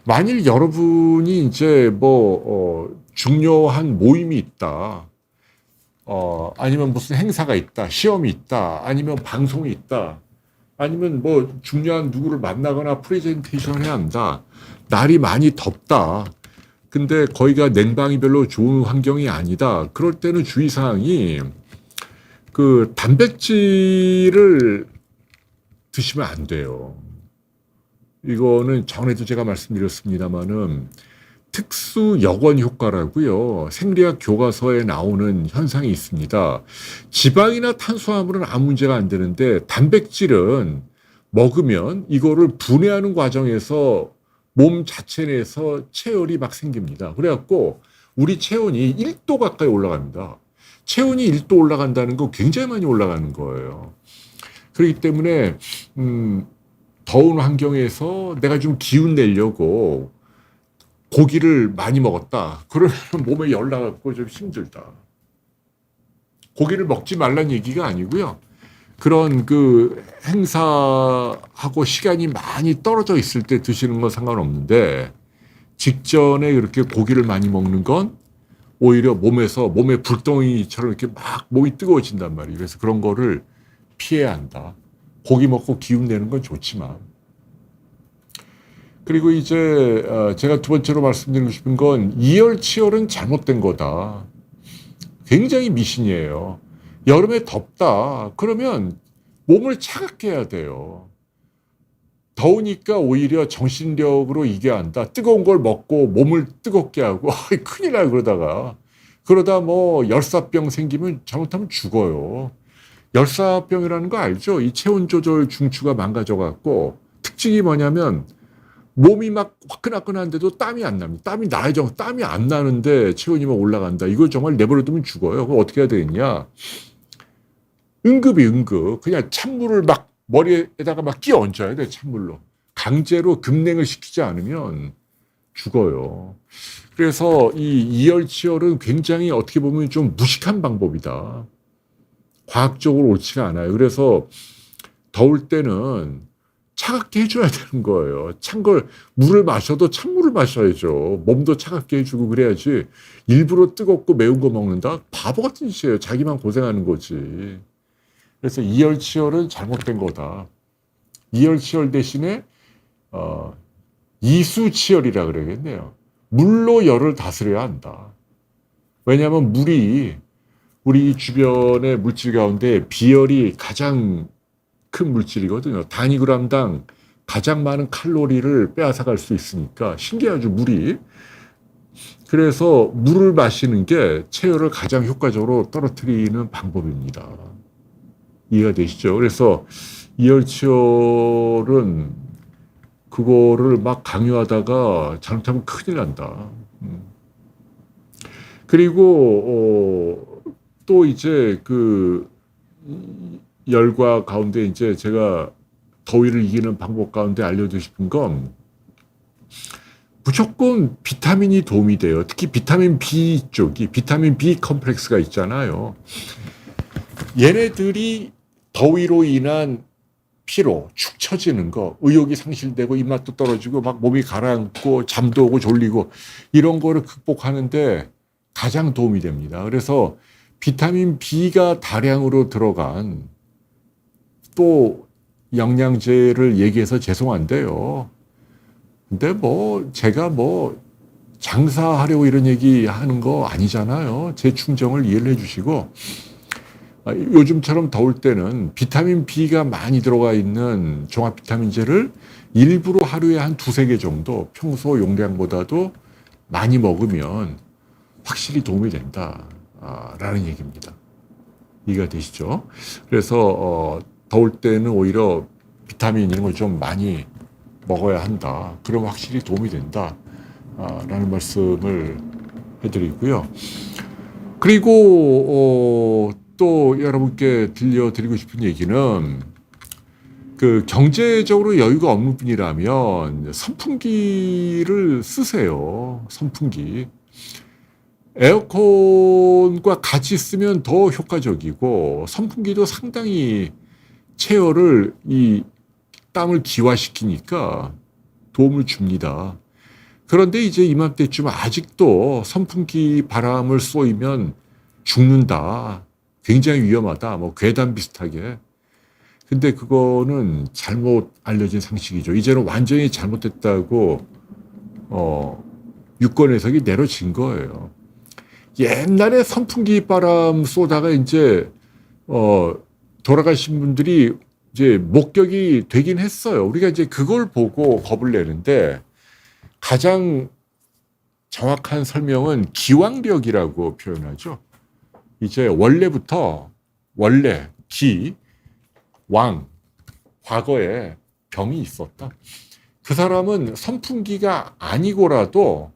만일 여러분이 이제 중요한 모임이 있다. 아니면 무슨 행사가 있다. 시험이 있다. 아니면 방송이 있다. 아니면 뭐 중요한 누구를 만나거나 프레젠테이션을 해야 한다. 날이 많이 덥다. 근데 거기가 냉방이 별로 좋은 환경이 아니다. 그럴 때는 주의사항이 그 단백질을 드시면 안 돼요. 이거는 전에도 제가 말씀드렸습니다만은 특수 여권 효과라고요. 생리학 교과서에 나오는 현상이 있습니다. 지방이나 탄수화물은 아무 문제가 안 되는데 단백질은 먹으면 이거를 분해하는 과정에서 몸 자체 내에서 체열이 막 생깁니다. 그래갖고 우리 체온이 1도 가까이 올라갑니다. 체온이 1도 올라간다는 거 굉장히 많이 올라가는 거예요. 그렇기 때문에 더운 환경에서 내가 좀 기운 내려고 고기를 많이 먹었다. 그러면 몸에 열 나갖고 좀 힘들다. 고기를 먹지 말란 얘기가 아니고요. 그런 그 행사하고 시간이 많이 떨어져 있을 때 드시는 건 상관없는데 직전에 그렇게 고기를 많이 먹는 건 오히려 몸에 불덩이처럼 이렇게 막 몸이 뜨거워진단 말이에요. 그래서 그런 거를 피해야 한다. 고기 먹고 기운 내는 건 좋지만. 그리고 이제 제가 두 번째로 말씀드리고 싶은 건 이열치열은 잘못된 거다. 굉장히 미신이에요. 여름에 덥다. 그러면 몸을 차갑게 해야 돼요. 더우니까 오히려 정신력으로 이겨야 한다. 뜨거운 걸 먹고 몸을 뜨겁게 하고 큰일 나요 그러다 뭐 열사병 생기면 잘못하면 죽어요. 열사병이라는 거 알죠? 이 체온 조절 중추가 망가져갖고 특징이 뭐냐면 몸이 막 화끈화끈한데도 땀이 안 납니다. 땀이 나야죠. 땀이 안 나는데 체온이 막 올라간다. 이걸 정말 내버려두면 죽어요. 그럼 어떻게 해야 되겠냐? 응급. 그냥 찬물을 막 머리에다가 막 끼어 얹어야 돼, 찬물로. 강제로 급냉을 시키지 않으면 죽어요. 그래서 이 이열치열은 굉장히 어떻게 보면 좀 무식한 방법이다. 과학적으로 옳지가 않아요. 그래서 더울 때는 차갑게 해줘야 되는 거예요. 찬 걸, 물을 마셔도 찬물을 마셔야죠. 몸도 차갑게 해주고 그래야지 일부러 뜨겁고 매운 거 먹는다? 바보 같은 짓이에요. 자기만 고생하는 거지. 그래서 이열치열은 잘못된 거다. 이열치열 대신에 이수치열이라 그러겠네요. 물로 열을 다스려야 한다. 왜냐하면 물이 우리 주변의 물질 가운데 비열이 가장 큰 물질이거든요. 단위그램당 가장 많은 칼로리를 빼앗아갈 수 있으니까 신기하죠, 물이. 그래서 물을 마시는 게 체열을 가장 효과적으로 떨어뜨리는 방법입니다. 이해가 되시죠? 그래서 이열치열은 그거를 막 강요하다가 잘못하면 큰일 난다. 그리고 또 이제 그 열과 가운데 이제 제가 더위를 이기는 방법 가운데 알려드리고 싶은 건 무조건 비타민이 도움이 돼요. 특히 비타민 B 쪽이 비타민 B 컴플렉스가 있잖아요. 얘네들이 더위로 인한 피로, 축 처지는 거, 의욕이 상실되고 입맛도 떨어지고 막 몸이 가라앉고 잠도 오고 졸리고 이런 거를 극복하는데 가장 도움이 됩니다. 그래서 비타민 B가 다량으로 들어간 또 영양제를 얘기해서 죄송한데요. 근데 뭐 제가 뭐 장사하려고 이런 얘기 하는 거 아니잖아요. 제 충정을 이해를 해주시고 요즘처럼 더울 때는 비타민 B가 많이 들어가 있는 종합 비타민제를 일부러 하루에 한 두세 개 정도 평소 용량보다도 많이 먹으면 확실히 도움이 된다. 라는 얘기입니다. 이해가 되시죠? 그래서 더울 때는 오히려 비타민 이런 걸 좀 많이 먹어야 한다. 그럼 확실히 도움이 된다. 라는 말씀을 해드리고요. 그리고 또 여러분께 들려드리고 싶은 얘기는 그 경제적으로 여유가 없는 분이라면 선풍기를 쓰세요. 선풍기. 에어컨과 같이 쓰면 더 효과적이고 선풍기도 상당히 체열을 이 땀을 기화시키니까 도움을 줍니다. 그런데 이제 이맘때쯤 아직도 선풍기 바람을 쏘이면 죽는다. 굉장히 위험하다. 뭐 괴담 비슷하게. 근데 그거는 잘못 알려진 상식이죠. 이제는 완전히 잘못됐다고 유권 해석이 내려진 거예요. 옛날에 선풍기 바람 쏘다가 이제 돌아가신 분들이 이제 목격이 되긴 했어요. 우리가 이제 그걸 보고 겁을 내는데 가장 정확한 설명은 기왕력이라고 표현하죠. 이제 원래부터 왕 과거에 병이 있었다. 그 사람은 선풍기가 아니고라도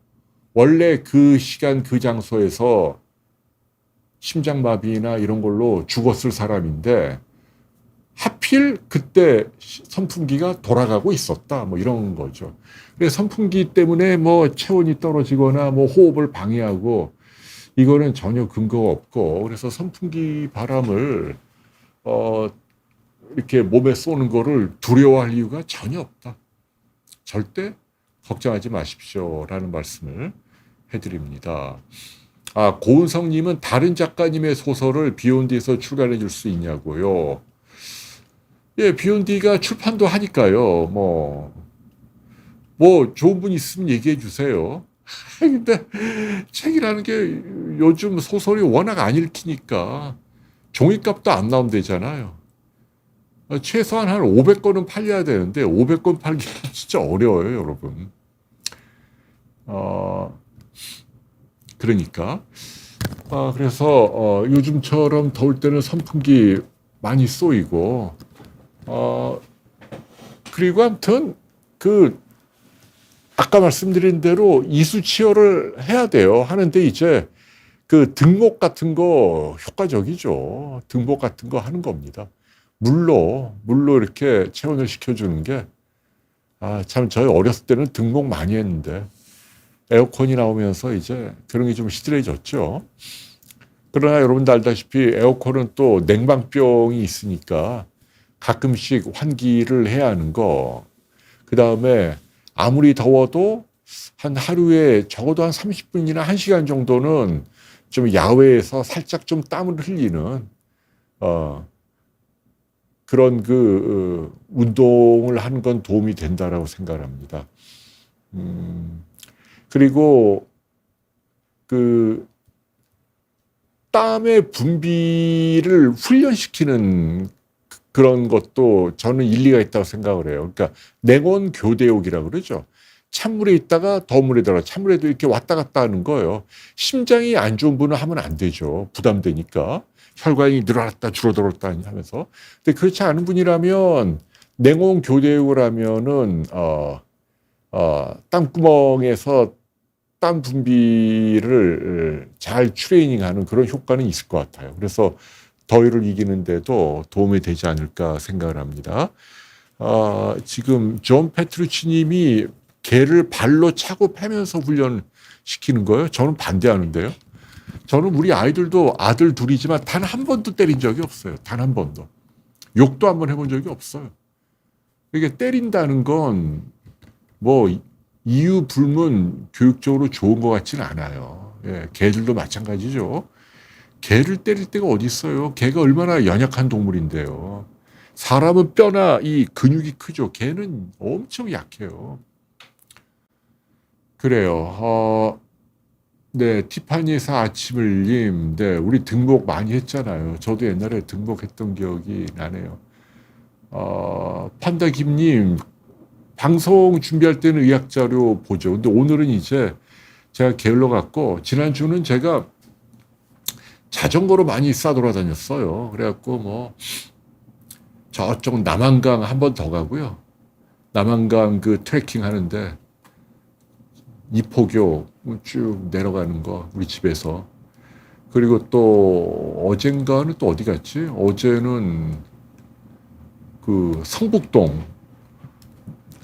원래 그 시간 그 장소에서 심장마비나 이런 걸로 죽었을 사람인데 하필 그때 선풍기가 돌아가고 있었다. 뭐 이런 거죠. 그래서 선풍기 때문에 뭐 체온이 떨어지거나 뭐 호흡을 방해하고 이거는 전혀 근거가 없고 그래서 선풍기 바람을 이렇게 몸에 쏘는 거를 두려워할 이유가 전혀 없다. 절대 걱정하지 마십시오라는 말씀을 해드립니다. 고은성님은 다른 작가님의 소설을 비욘디에서 출간해 줄 수 있냐고요. 예, 비욘디가 출판도 하니까요. 뭐 좋은 분 있으면 얘기해 주세요. 근데 책이라는 게 요즘 소설이 워낙 안 읽히니까 종이값도 안 나온대잖아요. 최소한 한 500권은 팔려야 되는데 500권 팔기 진짜 어려워요, 여러분. 그러니까 그래서 요즘처럼 더울 때는 선풍기 많이 쏘이고 그리고 아무튼 아까 말씀드린 대로 이수치열을 해야 돼요. 하는데 이제 그 등목 같은 거 효과적이죠. 등목 같은 거 하는 겁니다. 물로 이렇게 체온을 식혀주는 게, 참 저희 어렸을 때는 등목 많이 했는데 에어컨이 나오면서 이제 그런 게 좀 시들해졌죠. 그러나 여러분도 알다시피 에어컨은 또 냉방병이 있으니까 가끔씩 환기를 해야 하는 거. 그 다음에 아무리 더워도 한 하루에 적어도 한 30분이나 1시간 정도는 좀 야외에서 살짝 좀 땀을 흘리는 그런 운동을 하는 건 도움이 된다라고 생각을 합니다. 그리고 땀의 분비를 훈련시키는 그런 것도 저는 일리가 있다고 생각을 해요. 그러니까 냉온 교대욕이라고 그러죠. 찬물에 있다가 더운 물에 들어가 찬물에도 이렇게 왔다 갔다 하는 거예요. 심장이 안 좋은 분은 하면 안 되죠. 부담되니까. 혈관이 늘어났다 줄어들었다 하면서. 근데 그렇지 않은 분이라면 냉온 교대욕을 하면은 땀구멍에서 땀 분비를 잘 트레이닝하는 그런 효과는 있을 것 같아요. 그래서 더위를 이기는데도 도움이 되지 않을까 생각을 합니다. 지금 존 페트루치 님이 개를 발로 차고 패면서 훈련시키는 거예요. 저는 반대하는데요. 저는 우리 아이들도 아들 둘이지만 단 한 번도 때린 적이 없어요. 단 한 번도. 욕도 한번 해본 적이 없어요. 이게 때린다는 건 뭐 이유 불문 교육적으로 좋은 것 같지는 않아요. 예, 개들도 마찬가지죠. 개를 때릴 데가 어디 있어요. 개가 얼마나 연약한 동물인데요. 사람은 뼈나 이 근육이 크죠. 개는 엄청 약해요. 그래요. 네, 티파니에서 아침을님, 네, 우리 등록 많이 했잖아요. 저도 옛날에 등록했던 기억이 나네요. 판다 김님, 방송 준비할 때는 의학자료 보죠. 근데 오늘은 이제 제가 게을러 갖고, 지난주는 제가 자전거로 많이 싸돌아다녔어요. 그래갖고 저쪽 남한강 한 번 더 가고요. 남한강 트레킹 하는데, 이포교 쭉 내려가는 거 우리 집에서. 그리고 또 어젠가는 또 어디 갔지? 어제는 성북동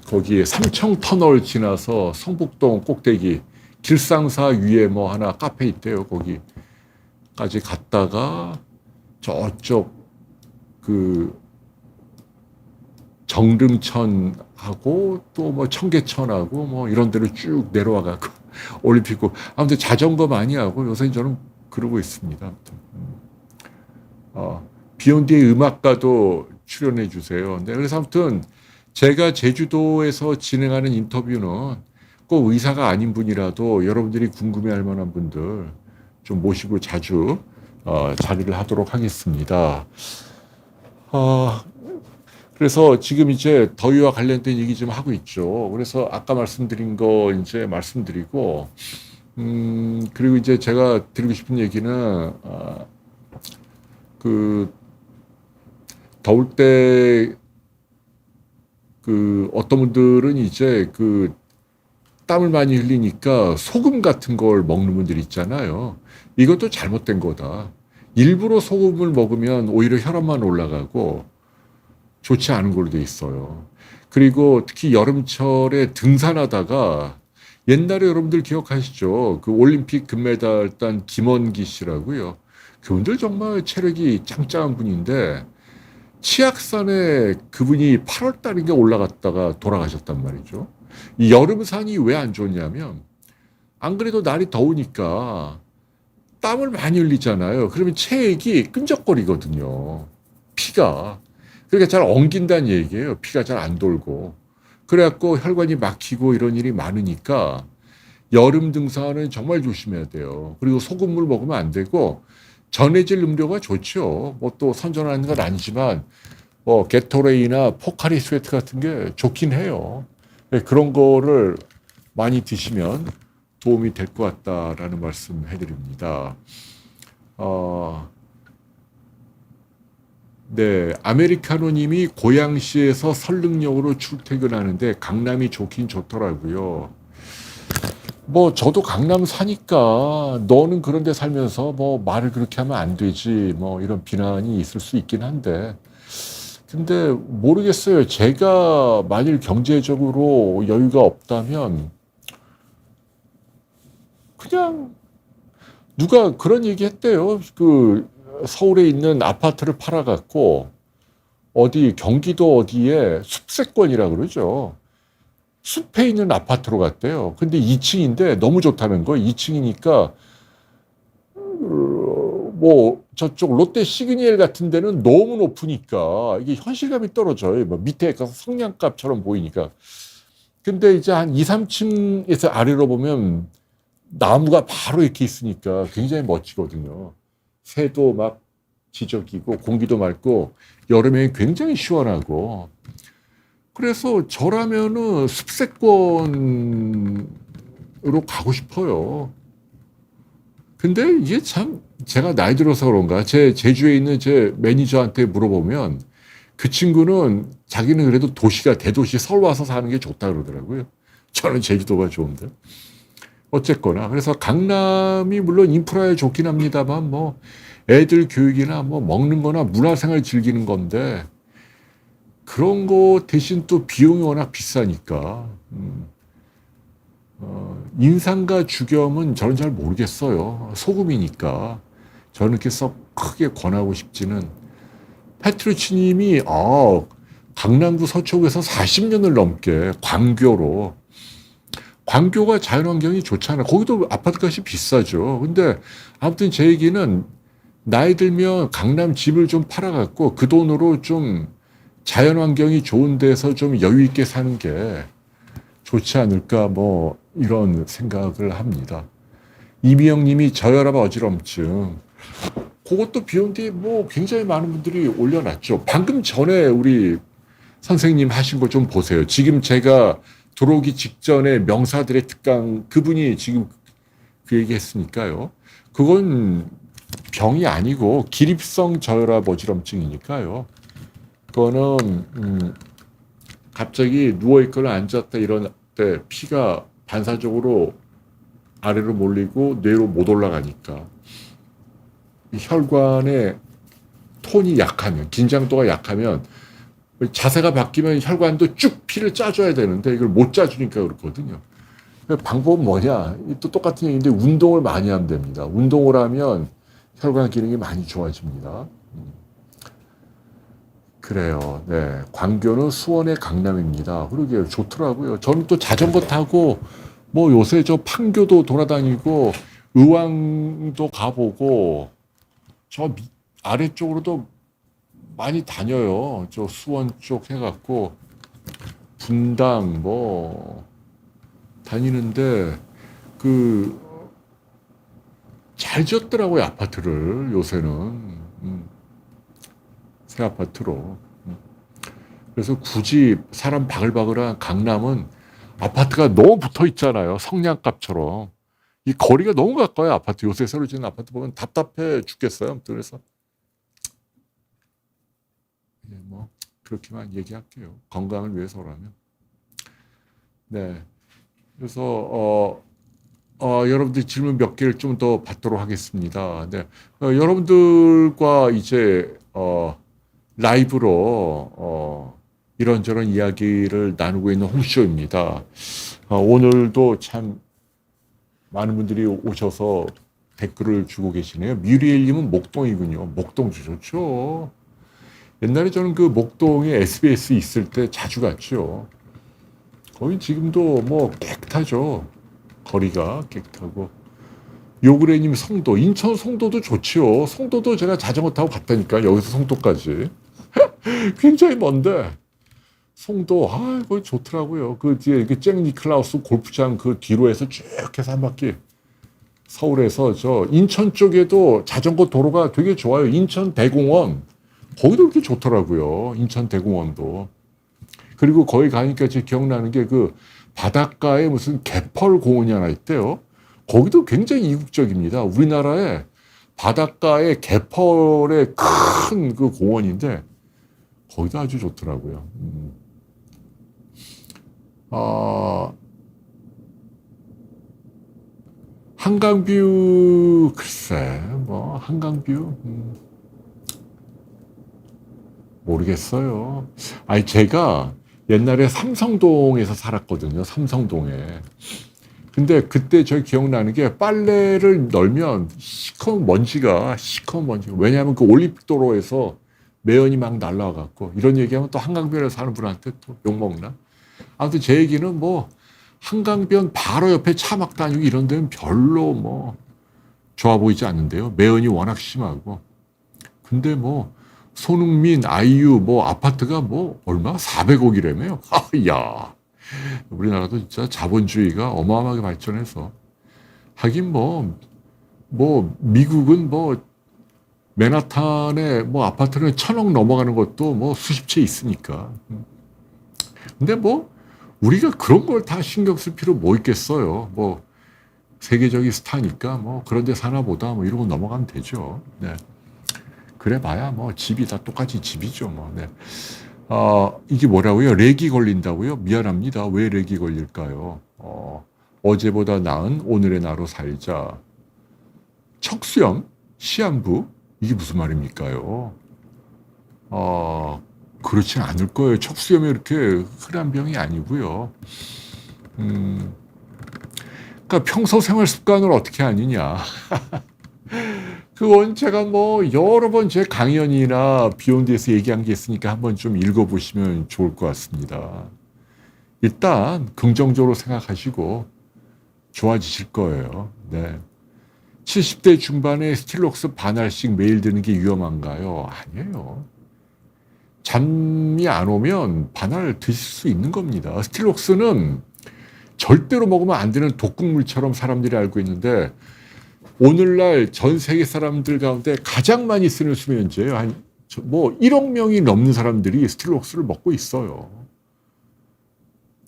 거기에 삼청터널 지나서 성북동 꼭대기 길상사 위에 하나 카페 있대요. 거기까지 갔다가 저쪽 정릉천하고 또 청계천하고 이런 데를 쭉 내려와가고 올림픽고 아무튼 자전거 많이 하고 요새 저는 그러고 있습니다. 비욘디의 음악가도 출연해 주세요. 네, 그래서 아무튼 제가 제주도에서 진행하는 인터뷰는 꼭 의사가 아닌 분이라도 여러분들이 궁금해할 만한 분들 좀 모시고 자주 자리를 하도록 하겠습니다. 그래서 지금 이제 더위와 관련된 얘기 좀 하고 있죠. 그래서 아까 말씀드린 거 이제 말씀드리고, 그리고 이제 제가 드리고 싶은 얘기는, 더울 때, 어떤 분들은 이제 땀을 많이 흘리니까 소금 같은 걸 먹는 분들 있잖아요. 이것도 잘못된 거다. 일부러 소금을 먹으면 오히려 혈압만 올라가고, 좋지 않은 걸로 돼 있어요. 그리고 특히 여름철에 등산하다가 옛날에 여러분들 기억하시죠? 올림픽 금메달 딴 김원기 씨라고요. 그분들 정말 체력이 짱짱한 분인데 치악산에 그분이 8월 달인가 올라갔다가 돌아가셨단 말이죠. 이 여름산이 왜 안 좋냐면 안 그래도 날이 더우니까 땀을 많이 흘리잖아요. 그러면 체액이 끈적거리거든요. 피가. 그러니까 잘 엉긴다는 얘기예요. 피가 잘 안 돌고. 그래갖고 혈관이 막히고 이런 일이 많으니까 여름 등산은 정말 조심해야 돼요. 그리고 소금물 먹으면 안 되고 전해질 음료가 좋죠. 또 선전하는 건 아니지만 게토레이나 포카리 스웨트 같은 게 좋긴 해요. 그런 거를 많이 드시면 도움이 될 것 같다라는 말씀 해드립니다. 네, 아메리카노님이 고양시에서 설릉역으로 출퇴근하는데 강남이 좋긴 좋더라고요. 저도 강남 사니까 너는 그런 데 살면서 말을 그렇게 하면 안 되지 이런 비난이 있을 수 있긴 한데 근데 모르겠어요. 제가 만일 경제적으로 여유가 없다면 그냥 누가 그런 얘기 했대요. 그 서울에 있는 아파트를 팔아갖고 어디 경기도 어디에 숲세권이라 그러죠. 숲에 있는 아파트로 갔대요. 근데 2층인데 너무 좋다는 거. 2층이니까 뭐 저쪽 롯데 시그니엘 같은 데는 너무 높으니까 이게 현실감이 떨어져요. 뭐 밑에 가서 성냥갑처럼 보이니까. 근데 이제 한 2, 3층에서 아래로 보면 나무가 바로 이렇게 있으니까 굉장히 멋지거든요. 새도 막 지저귀고 공기도 맑고 여름에 굉장히 시원하고. 그래서 저라면은 숲세권으로 가고 싶어요. 근데 이게 참 제가 나이 들어서 그런가 제 제주에 있는 제 매니저한테 물어보면 그 친구는 자기는 그래도 도시가 대도시 서울 와서 사는 게 좋다 그러더라고요. 저는 제주도가 좋은데. 어쨌거나 그래서 강남이 물론 인프라에 좋긴 합니다만 뭐 애들 교육이나 뭐 먹는 거나 문화생활 즐기는 건데 그런 거 대신 또 비용이 워낙 비싸니까 인삼과 죽염은 저는 잘 모르겠어요. 소금이니까 저는 이렇게 썩 크게 권하고 싶지는. 페트루치님이 강남구 서초구에서 40년을 넘게 광교로. 광교가 자연환경이 좋잖아. 거기도 아파트값이 비싸죠. 근데 아무튼 제 얘기는 나이 들면 강남 집을 좀 팔아갖고 그 돈으로 좀 자연환경이 좋은 데서 좀 여유 있게 사는 게 좋지 않을까 뭐 이런 생각을 합니다. 이미영 님이 저혈압 어지럼증. 그것도 비온 뒤에 뭐 굉장히 많은 분들이 올려놨죠. 방금 전에 우리 선생님 하신 거 좀 보세요. 지금 제가 들어오기 직전에 명사들의 특강 그분이 지금 그 얘기 했으니까요. 그건 병이 아니고 기립성 저혈압 어지럼증이니까요. 그거는 갑자기 누워있거나 앉았다 이런 때 피가 반사적으로 아래로 몰리고 뇌로 못 올라가니까 혈관의 톤이 약하면 긴장도가 약하면 자세가 바뀌면 혈관도 쭉 피를 짜줘야 되는데 이걸 못 짜주니까 그렇거든요. 방법은 뭐냐? 또 똑같은 얘기인데 운동을 많이 하면 됩니다. 운동을 하면 혈관 기능이 많이 좋아집니다. 그래요. 네. 광교는 수원의 강남입니다. 그러게요. 좋더라고요. 저는 또 자전거 타고 뭐 요새 저 판교도 돌아다니고 의왕도 가보고 저 아래쪽으로도 많이 다녀요. 저 수원 쪽 해갖고 분당 뭐 다니는데 그 잘 지었더라고요. 아파트를 요새는 새 아파트로. 그래서 굳이 사람 바글바글한 강남은 아파트가 너무 붙어 있잖아요. 성냥갑처럼. 이 거리가 너무 가까워요. 아파트 요새 새로 지은 아파트 보면 답답해 죽겠어요. 아무튼 그래서 뭐 그렇게만 얘기할게요. 건강을 위해서라면. 네. 그래서 여러분들 질문 몇 개를 좀 더 받도록 하겠습니다. 네. 여러분들과 이제 라이브로 이런저런 이야기를 나누고 있는 홍쇼입니다. 오늘도 참 많은 분들이 오셔서 댓글을 주고 계시네요. 뮤리엘님은 목동이군요. 목동도 좋죠. 옛날에 저는 그 목동에 SBS 있을 때 자주 갔죠. 거기 지금도 뭐 깨끗하죠. 거리가 깨끗하고. 요그레님 성도, 인천 성도도 좋지요. 성도도 제가 자전거 타고 갔다니까 여기서 성도까지. 굉장히 먼데 송도 그거 좋더라고요. 그 뒤에 그 잭 니클라우스 골프장 그 뒤로 해서 쭉 해서 한 바퀴 서울에서 저 인천 쪽에도 자전거 도로가 되게 좋아요. 인천 대공원 거기도 그렇게 좋더라고요. 인천 대공원도. 그리고 거기 가니까 제 기억나는 게 그 바닷가에 무슨 개펄 공원이 하나 있대요. 거기도 굉장히 이국적입니다. 우리나라에 바닷가에 개펄의 큰 그 공원인데 거기도 아주 좋더라고요. 한강뷰 글쎄 뭐 한강뷰 모르겠어요. 아니, 제가 옛날에 삼성동에서 살았거든요. 삼성동에. 근데 그때 저 기억나는 게 빨래를 널면 시커먼 먼지가. 왜냐하면 그 올림픽 도로에서 매연이 막 날라와갖고 이런 얘기하면 또 한강변에 사는 분한테 또 욕먹나? 아무튼 제 얘기는 뭐 한강변 바로 옆에 차 막 다니고 이런 데는 별로 뭐 좋아 보이지 않는데요. 매연이 워낙 심하고. 근데 뭐 손흥민, 아이유 뭐 아파트가 뭐 얼마? 400억이라며요. 야, 우리나라도 진짜 자본주의가 어마어마하게 발전해서 하긴 뭐 미국은 뭐 맨하탄에 뭐 아파트는 1,000억 넘어가는 것도 뭐 수십 채 있으니까. 근데 뭐 우리가 그런 걸 다 신경 쓸 필요 뭐 있겠어요. 뭐 세계적인 스타니까 뭐 그런 데 사나 보다 뭐 이러고 넘어가면 되죠. 네. 그래 봐야 뭐 집이 다 똑같이 집이죠. 뭐. 네. 이게 뭐라고요? 렉이 걸린다고요? 미안합니다. 왜 렉이 걸릴까요? 어제보다 나은 오늘의 나로 살자. 척수염, 시한부, 이게 무슨 말입니까요? 그렇진 않을 거예요. 척수염이 이렇게 흔한 병이 아니고요. 그러니까 평소 생활 습관을 어떻게 하느냐. 그건 제가 뭐 여러 번 제 강연이나 비욘드에서 얘기한 게 있으니까 한번 좀 읽어보시면 좋을 것 같습니다. 일단 긍정적으로 생각하시고 좋아지실 거예요. 네. 70대 중반에 스틸록스 반알씩 매일 드는 게 위험한가요? 아니에요. 잠이 안 오면 반알 드실 수 있는 겁니다. 스틸록스는 절대로 먹으면 안 되는 독극물처럼 사람들이 알고 있는데 오늘날 전 세계 사람들 가운데 가장 많이 쓰는 수면제예요. 뭐 1억 명이 넘는 사람들이 스틸록스를 먹고 있어요.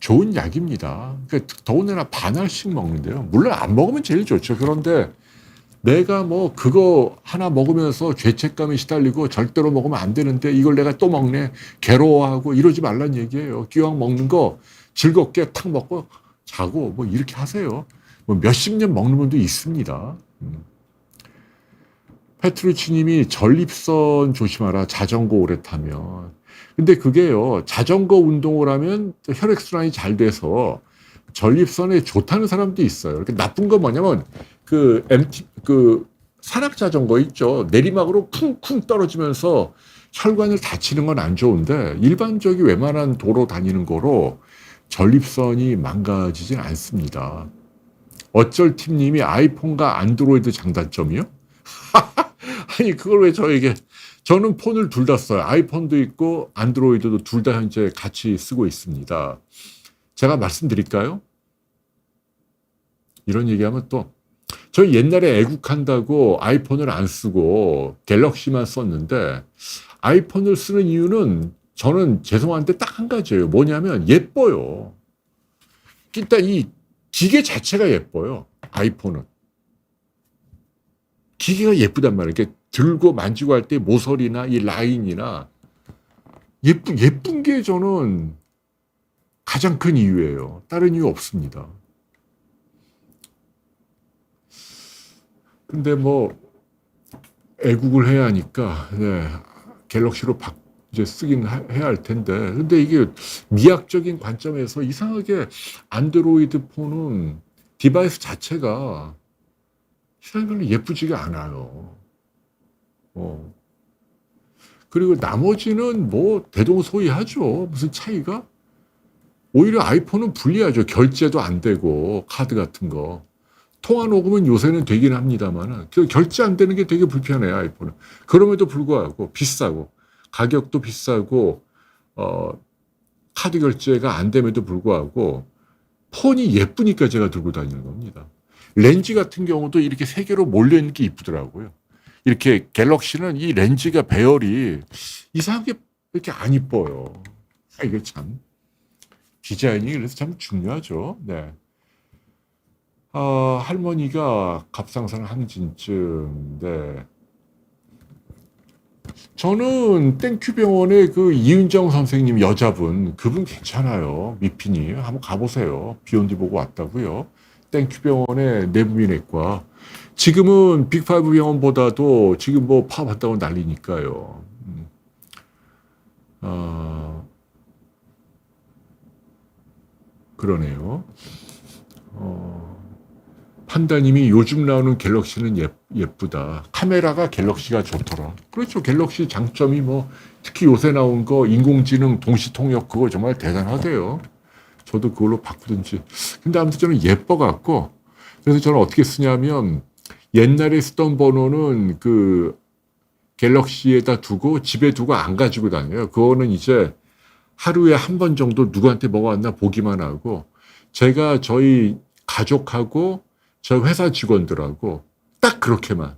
좋은 약입니다. 그러니까 더군다나 반알씩 먹는데요. 물론 안 먹으면 제일 좋죠. 그런데 내가 뭐 그거 하나 먹으면서 죄책감에 시달리고 절대로 먹으면 안 되는데 이걸 내가 또 먹네 괴로워하고 이러지 말란 얘기예요. 기왕 먹는 거 즐겁게 탁 먹고 자고 뭐 이렇게 하세요. 뭐 몇십 년 먹는 분도 있습니다. 페트루치님이 전립선 조심하라. 자전거 오래 타면. 근데 그게요. 자전거 운동을 하면 혈액순환이 잘 돼서 전립선에 좋다는 사람도 있어요. 나쁜 건 뭐냐면 그 산악 자전거 있죠. 내리막으로 쿵쿵 떨어지면서 혈관을 다치는 건 안 좋은데 일반적인 웬만한 도로 다니는 거로 전립선이 망가지진 않습니다. 어쩔 팀님이 아이폰과 안드로이드 장단점이요? 아니 그걸 왜 저에게. 저는 폰을 둘 다 써요. 아이폰도 있고 안드로이드도 둘 다 현재 같이 쓰고 있습니다. 제가 말씀드릴까요? 이런 얘기하면 또 저 옛날에 애국한다고 아이폰을 안 쓰고 갤럭시만 썼는데 아이폰을 쓰는 이유는 저는 죄송한데 딱 한 가지예요. 뭐냐면 예뻐요. 일단 이 기계 자체가 예뻐요. 아이폰은. 기계가 예쁘단 말이에요. 이렇게 들고 만지고 할 때 모서리나 이 라인이나 예쁜 게 저는 가장 큰 이유예요. 다른 이유 없습니다. 근데 뭐 애국을 해야 하니까 네, 갤럭시로 이제 쓰긴 해야 할 텐데 근데 이게 미학적인 관점에서 이상하게 안드로이드 폰은 디바이스 자체가 별로 예쁘지가 않아요. 그리고 나머지는 뭐 대동소이하죠. 무슨 차이가? 오히려 아이폰은 불리하죠. 결제도 안 되고 카드 같은 거. 통화 녹음은 요새는 되긴 합니다만 결제 안 되는 게 되게 불편해요. 아이폰은. 그럼에도 불구하고 비싸고 가격도 비싸고 카드 결제가 안 됨에도 불구하고 폰이 예쁘니까 제가 들고 다니는 겁니다. 렌즈 같은 경우도 이렇게 세 개로 몰려있는 게 이쁘더라고요. 이렇게 갤럭시는 이 렌즈가 배열이 이상하게 이렇게 안 이뻐요. 이게 참 디자인이 그래서 참 중요하죠. 네. 할머니가 갑상선 항진증. 네. 저는 땡큐병원의 그 이은정 선생님 여자분 그분 괜찮아요. 미피니 한번 가보세요. 비욘드 보고 왔다고요. 땡큐병원의 내부민외과. 지금은 빅5 병원보다도 지금 뭐 파업한다고 난리니까요. 어, 그러네요. 판다님이 요즘 나오는 갤럭시는 예쁘다. 카메라가 갤럭시가 좋더라. 그렇죠. 갤럭시 장점이 뭐 특히 요새 나온 거 인공지능 동시통역 그거 정말 대단하대요. 저도 그걸로 바꾸든지. 근데 아무튼 저는 예뻐갖고 그래서 저는 어떻게 쓰냐면 옛날에 쓰던 번호는 그 갤럭시에다 두고 집에 두고 안 가지고 다녀요. 그거는 이제 하루에 한 번 정도 누구한테 뭐가 왔나 보기만 하고 제가 저희 가족하고 저희 회사 직원들하고 딱 그렇게만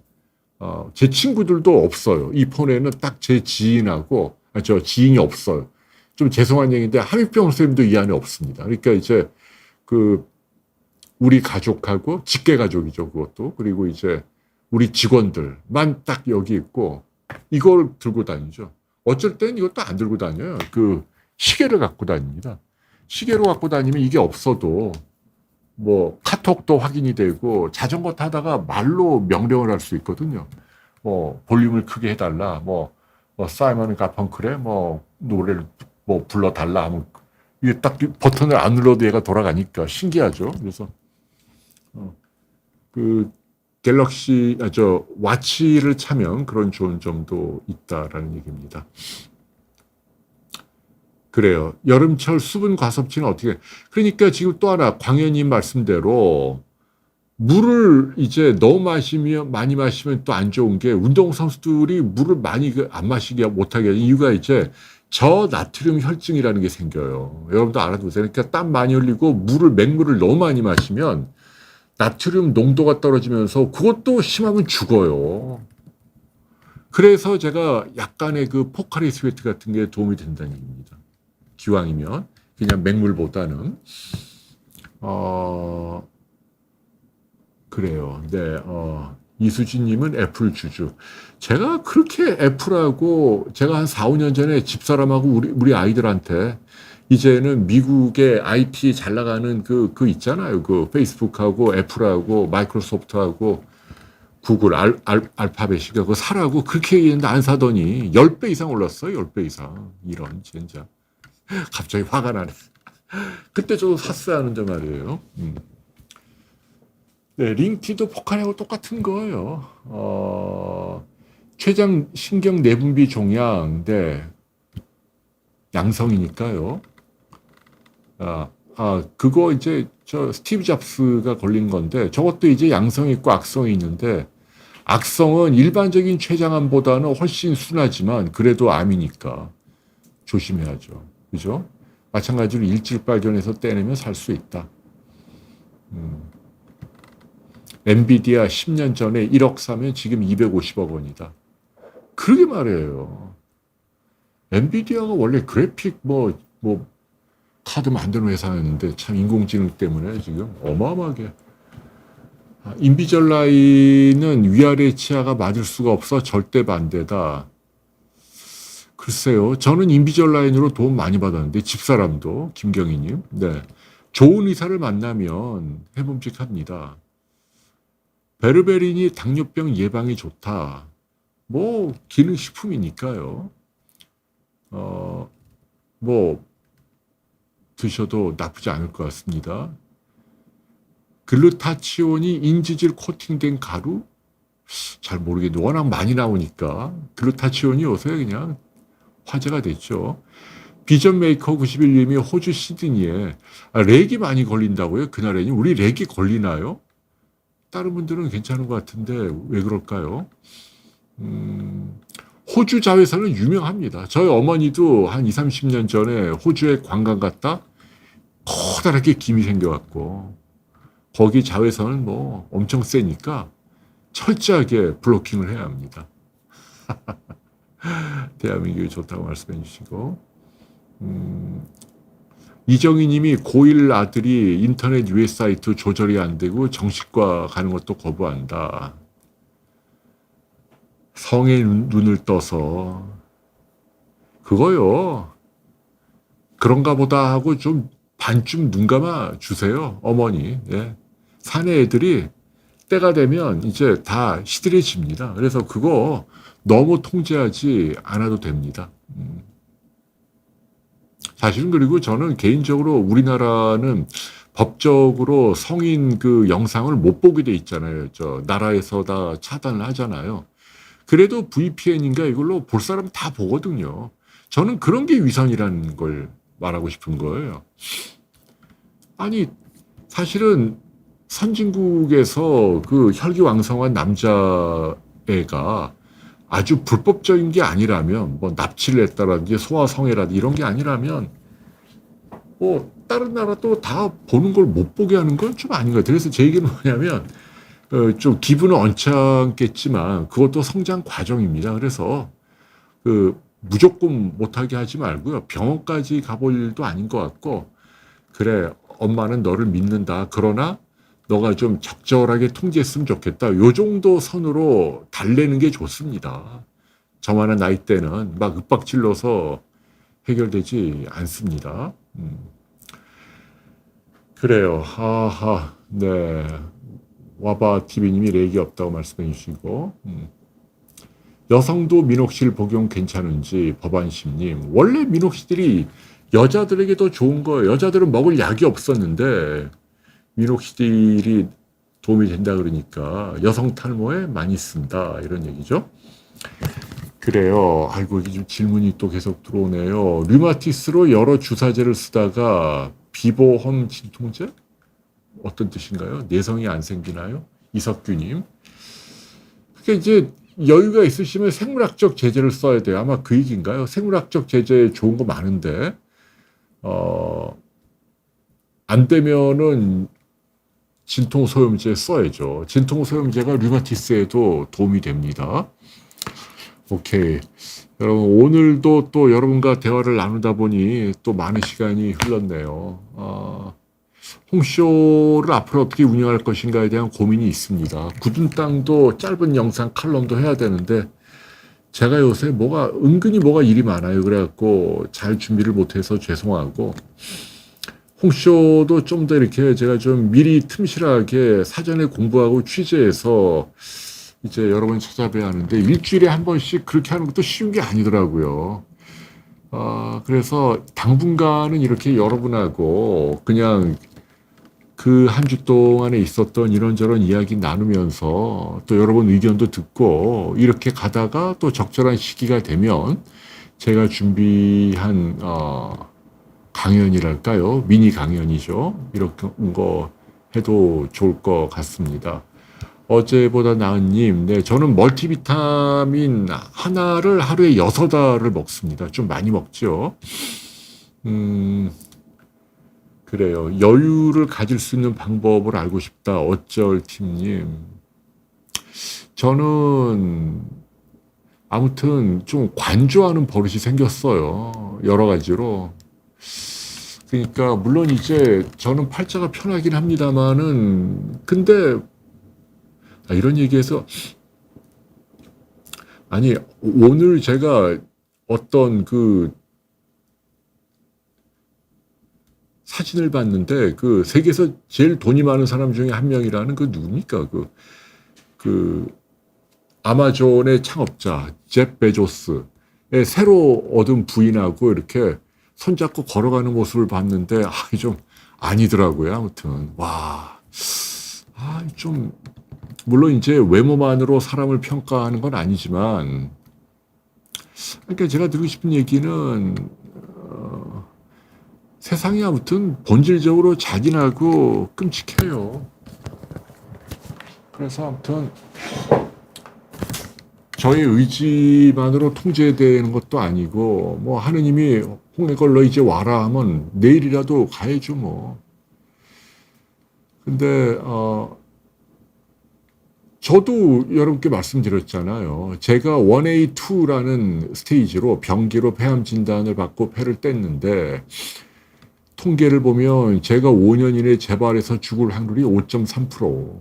제 친구들도 없어요. 이 폰에는 딱 제 지인하고 저 지인이 없어요. 좀 죄송한 얘기인데 함익병 선생님도 이 안에 없습니다. 그러니까 이제 그 우리 가족하고 직계 가족이죠. 그것도 그리고 이제 우리 직원들만 딱 여기 있고 이걸 들고 다니죠. 어쩔 땐 이것도 안 들고 다녀요. 그 시계를 갖고 다닙니다. 시계로 갖고 다니면 이게 없어도 뭐 카톡도 확인이 되고 자전거 타다가 말로 명령을 할 수 있거든요. 뭐 볼륨을 크게 해달라. 뭐 사이먼 가펑클의 뭐 노래를 뭐 불러달라 하면 이게 딱 버튼을 안 눌러도 얘가 돌아가니까 신기하죠. 그래서 그 갤럭시 저 와치를 차면 그런 좋은 점도 있다라는 얘기입니다. 그래요. 여름철 수분 과섭치는 어떻게? 그러니까 지금 또 하나 광현님 말씀대로 물을 이제 너무 많이 마시면 또 안 좋은 게 운동선수들이 물을 많이 안 마시게 못하게 하는 이유가 이제 저나트륨 혈증이라는 게 생겨요. 여러분도 알아두세요. 그러니까 땀 많이 흘리고 맹물을 너무 많이 마시면 나트륨 농도가 떨어지면서 그것도 심하면 죽어요. 그래서 제가 약간의 그 포카리 스웨트 같은 게 도움이 된다는 얘기입니다. 기왕이면 그냥 맹물보다는 그래요. 네. 이수진님은 애플 주주. 제가 그렇게 애플하고 제가 한 4, 5년 전에 집사람하고 우리 아이들한테 이제는 미국의 IT 잘 나가는 그 있잖아요. 그 페이스북하고 애플하고 마이크로소프트하고 구글 알파벳이가 그거 사라고 그렇게 얘기했는데 안 사더니 10배 이상 올랐어요. 10배 이상. 이런 진짜. 갑자기 화가 나네. 그때 저도 샀어야 하는데 말이에요. 네, 링티도 포카리하고 똑같은 거예요. 췌장 신경 내분비 종양, 네, 양성이니까요. 그거 이제 저 스티브 잡스가 걸린 건데 저것도 이제 양성이 있고 악성이 있는데 악성은 일반적인 췌장암보다는 훨씬 순하지만 그래도 암이니까 조심해야죠. 그죠? 마찬가지로 일찍 발견해서 떼내면 살 수 있다. 엔비디아 10년 전에 1억 사면 지금 250억 원이다. 그러게 말이에요. 엔비디아가 원래 그래픽 카드 만드는 회사였는데 참 인공지능 때문에 지금 어마어마하게. 인비절라인은 위아래 치아가 맞을 수가 없어 절대 반대다. 글쎄요. 저는 인비절라인으로 도움 많이 받았는데 집사람도 김경희님. 네. 좋은 의사를 만나면 해봄직합니다. 베르베린이 당뇨병 예방에 좋다. 뭐 기능식품이니까요. 드셔도 나쁘지 않을 것 같습니다. 글루타치온이 인지질 코팅된 가루? 잘 모르겠는데 워낙 많이 나오니까 글루타치온이 요새 그냥 화제가 됐죠. 비전메이커 91님이 호주 시드니에 렉이 많이 걸린다고요? 그날에는 우리 렉이 걸리나요? 다른 분들은 괜찮은 것 같은데 왜 그럴까요? 호주 자외선은 유명합니다. 저희 어머니도 한 20, 30년 전에 호주에 관광 갔다 커다랗게 김이 생겨갖고 거기 자외선은 뭐 엄청 세니까 철저하게 블로킹을 해야 합니다. 대한민국이 좋다고 말씀해 주시고 이정희 님이 고1 아들이 인터넷 유해 사이트 조절이 안 되고 정신과 가는 것도 거부한다. 성의 눈을 떠서 그거요. 그런가 보다 하고 좀 반쯤 눈 감아 주세요. 어머니. 예. 사내 애들이 때가 되면 이제 다 시들해집니다. 그래서 그거 너무 통제하지 않아도 됩니다. 사실은 그리고 저는 개인적으로 우리나라는 법적으로 성인 그 영상을 못 보게 돼 있잖아요. 저 나라에서 다 차단을 하잖아요. 그래도 VPN인가 이걸로 볼 사람 다 보거든요. 저는 그런 게 위선이라는 걸 말하고 싶은 거예요. 아니, 사실은 선진국에서 그 혈기왕성한 남자애가 아주 불법적인 게 아니라면, 뭐 납치를 했다라든지 소아성애라든지 이런 게 아니라면, 뭐 다른 나라도 다 보는 걸 못 보게 하는 건 좀 아닌 것 같아요. 그래서 제 얘기는 뭐냐면, 좀 기분은 언짢겠지만 그것도 성장 과정입니다. 그래서 그 무조건 못하게 하지 말고요. 병원까지 가볼 일도 아닌 것 같고, 그래, 엄마는 너를 믿는다. 그러나 너가 좀 적절하게 통제했으면 좋겠다. 요 정도 선으로 달래는 게 좋습니다. 저만한 나이 때는 막 윽박질러서 해결되지 않습니다. 그래요. 하하, 네. 와바TV님이 렉이 없다고 말씀해 주시고, 여성도 민옥실 복용 괜찮은지 법안심님. 원래 민옥시들이 여자들에게 더 좋은 거예요. 여자들은 먹을 약이 없었는데 민옥시딜이 도움이 된다 그러니까 여성 탈모에 많이 쓴다 이런 얘기죠. 그래요. 아이고 이게 좀 질문이 또 계속 들어오네요. 류마티스로 여러 주사제를 쓰다가 비보험 진통제? 어떤 뜻인가요? 내성이 안 생기나요? 이석규님. 그러니까 이제 여유가 있으시면 생물학적 제제를 써야 돼요. 아마 그 얘기인가요? 생물학적 제제 좋은 거 많은데 안 되면은 진통소염제 써야죠. 진통소염제가 류마티스에도 도움이 됩니다. 오케이. 여러분, 오늘도 또 여러분과 대화를 나누다 보니 또 많은 시간이 흘렀네요. 홍쇼를 앞으로 어떻게 운영할 것인가에 대한 고민이 있습니다. 굳은 땅도 짧은 영상 칼럼도 해야 되는데 제가 요새 은근히 뭐가 일이 많아요. 그래갖고 잘 준비를 못해서 죄송하고, 홍쇼도 좀 더 이렇게 제가 좀 미리 틈실하게 사전에 공부하고 취재해서 이제 여러 번 찾아뵈야 하는데 일주일에 한 번씩 그렇게 하는 것도 쉬운 게 아니더라고요. 그래서 당분간은 이렇게 여러분하고 그냥 그 한 주 동안에 있었던 이런저런 이야기 나누면서 또 여러분 의견도 듣고 이렇게 가다가 또 적절한 시기가 되면 제가 준비한 강연이랄까요? 미니 강연이죠. 이렇게 거 해도 좋을 것 같습니다. 어제보다 나은님, 네, 저는 멀티비타민 하나를 하루에 6알을 먹습니다. 좀 많이 먹죠. 그래요. 여유를 가질 수 있는 방법을 알고 싶다. 어쩔 팀님. 저는 아무튼 좀 관조하는 버릇이 생겼어요. 여러 가지로. 그러니까 물론 이제 저는 팔자가 편하긴 합니다만은 근데 이런 얘기해서 아니 오늘 제가 어떤 그 사진을 봤는데 그 세계에서 제일 돈이 많은 사람 중에 한 명이라는 그 누굽니까? 그 아마존의 창업자 잽 베조스의 새로 얻은 부인하고 이렇게 손잡고 걸어가는 모습을 봤는데 좀 아니더라고요. 아무튼 좀 물론 이제 외모만으로 사람을 평가하는 건 아니지만 그러니까 제가 드리고 싶은 얘기는 세상이 아무튼 본질적으로 잔인하고 끔찍해요. 그래서 아무튼 저의 의지만으로 통제되는 것도 아니고 뭐 하느님이 홍해걸러 이제 와라 하면 내일이라도 가야죠 뭐. 근데 저도 여러분께 말씀드렸잖아요. 제가 1A2라는 스테이지로 병기로 폐암 진단을 받고 폐를 뗐는데 통계를 보면 제가 5년 이내에 재발해서 죽을 확률이 5.3%.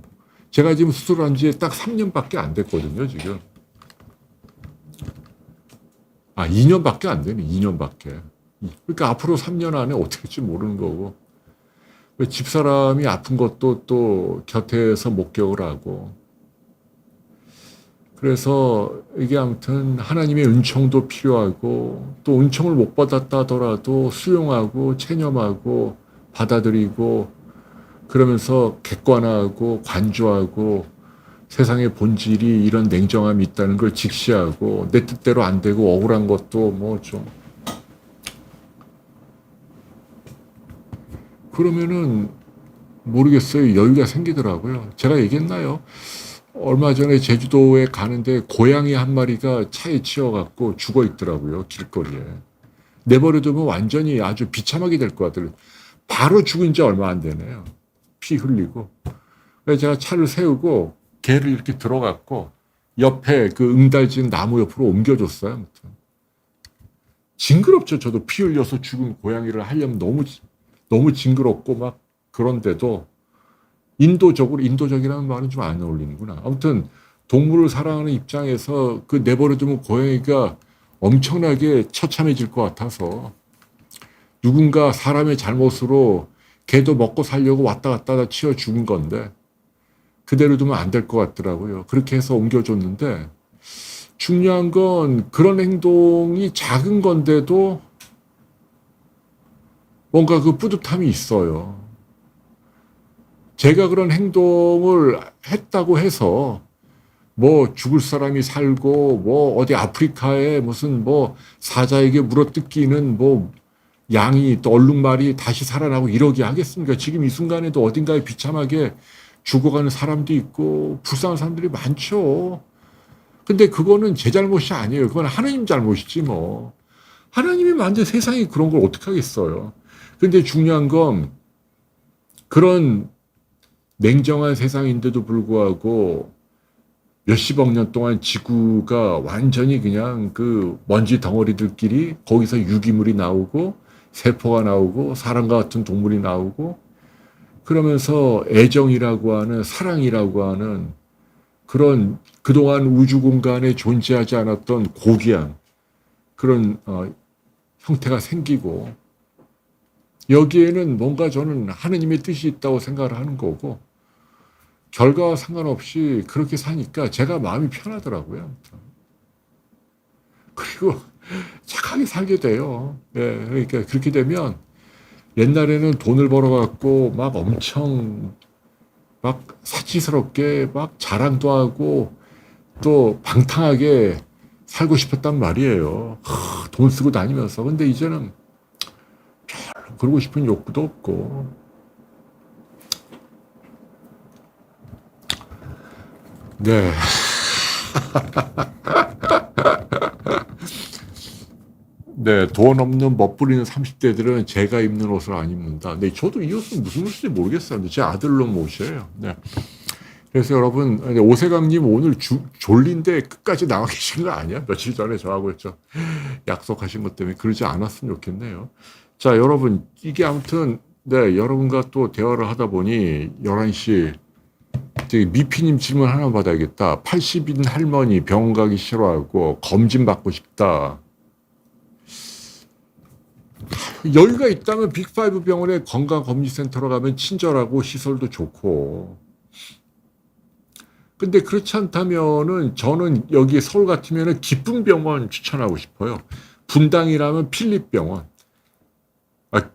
제가 지금 수술한 지 딱 3년밖에 안 됐거든요, 지금. 2년밖에 안 되네, 2년밖에. 그러니까 앞으로 3년 안에 어떻게 될지 모르는 거고. 집사람이 아픈 것도 또 곁에서 목격을 하고. 그래서 이게 아무튼 하나님의 은총도 필요하고 또 은총을 못 받았다 하더라도 수용하고 체념하고 받아들이고 그러면서 객관화하고 관조하고 세상의 본질이 이런 냉정함이 있다는 걸 직시하고 내 뜻대로 안 되고 억울한 것도 뭐 좀 그러면은 모르겠어요. 여유가 생기더라고요. 제가 얘기했나요? 얼마 전에 제주도에 가는데 고양이 한 마리가 차에 치여갖고 죽어 있더라고요. 길거리에. 내버려두면 완전히 아주 비참하게 될 것 같아요. 바로 죽은 지 얼마 안 되네요. 피 흘리고. 그래서 제가 차를 세우고 개를 이렇게 들어갔고 옆에 그 응달진 나무 옆으로 옮겨줬어요. 아무튼. 징그럽죠. 저도 피 흘려서 죽은 고양이를 하려면 너무 징그럽고 막 그런데도 인도적이라는 말은 좀 안 어울리는구나. 아무튼 동물을 사랑하는 입장에서 그 내버려두면 고양이가 엄청나게 처참해질 것 같아서 누군가 사람의 잘못으로 개도 먹고 살려고 왔다 갔다 치여 죽은 건데 그대로 두면 안 될 것 같더라고요. 그렇게 해서 옮겨줬는데 중요한 건 그런 행동이 작은 건데도 뭔가 그 뿌듯함이 있어요. 제가 그런 행동을 했다고 해서 뭐 죽을 사람이 살고 뭐 어디 아프리카에 무슨 뭐 사자에게 물어뜯기는 뭐 양이 또 얼룩말이 다시 살아나고 이러게 하겠습니까? 지금 이 순간에도 어딘가에 비참하게 죽어가는 사람도 있고 불쌍한 사람들이 많죠. 근데 그거는 제 잘못이 아니에요. 그건 하나님 잘못이지 뭐. 하나님이 만든 세상이 그런 걸 어떻게 하겠어요. 근데 중요한 건 그런 냉정한 세상인데도 불구하고 몇십억 년 동안 지구가 완전히 그냥 그 먼지 덩어리들끼리 거기서 유기물이 나오고 세포가 나오고 사람과 같은 동물이 나오고 그러면서 애정이라고 하는 사랑이라고 하는 그런 그동안 우주 공간에 존재하지 않았던 고귀한 그런 형태가 생기고 여기에는 뭔가 저는 하느님의 뜻이 있다고 생각을 하는 거고 결과와 상관없이 그렇게 사니까 제가 마음이 편하더라고요. 그리고 착하게 살게 돼요. 네, 그러니까 그렇게 되면 옛날에는 돈을 벌어갖고 막 엄청 막 사치스럽게 막 자랑도 하고 또 방탕하게 살고 싶었단 말이에요. 돈 쓰고 다니면서. 근데 이제는 별로 그러고 싶은 욕구도 없고. 네. 네, 돈 없는 멋부리는 30대들은 제가 입는 옷을 안 입는다. 네, 저도 이 옷은 무슨 옷인지 모르겠어요. 제 아들놈 옷이에요. 네. 그래서 여러분, 오세강님 오늘 졸린데 끝까지 나와 계신 거 아니야? 며칠 전에 저하고 했죠. 약속하신 것 때문에 그러지 않았으면 좋겠네요. 자, 여러분, 이게 아무튼, 네, 여러분과 또 대화를 하다 보니 11시, 미피님 질문 하나 받아야겠다. 80인 할머니 병원 가기 싫어하고 검진 받고 싶다. 여유가 있다면 빅5 병원에 건강검진센터로 가면 친절하고 시설도 좋고. 근데 그렇지 않다면은 저는 여기 서울 같으면은 기쁨 병원 추천하고 싶어요. 분당이라면 필립병원.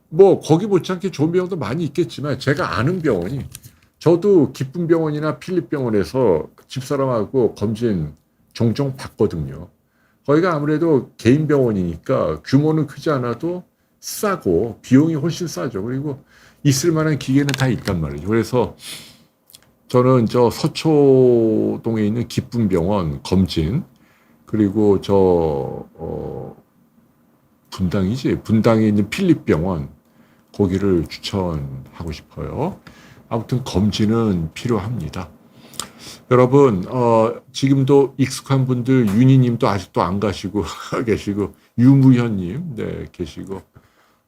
뭐 거기 못지않게 좋은 병원도 많이 있겠지만 제가 아는 병원이 저도 기쁨 병원이나 필립병원에서 집사람하고 검진 종종 받거든요. 거기가 아무래도 개인 병원이니까 규모는 크지 않아도 싸고 비용이 훨씬 싸죠. 그리고 있을 만한 기계는 다 있단 말이죠. 그래서 저는 저 서초동에 있는 기쁨병원 검진 그리고 분당에 있는 필립병원 거기를 추천하고 싶어요. 아무튼 검진은 필요합니다. 여러분 지금도 익숙한 분들 윤희님도 아직도 안 가시고 계시고 유무현님 네 계시고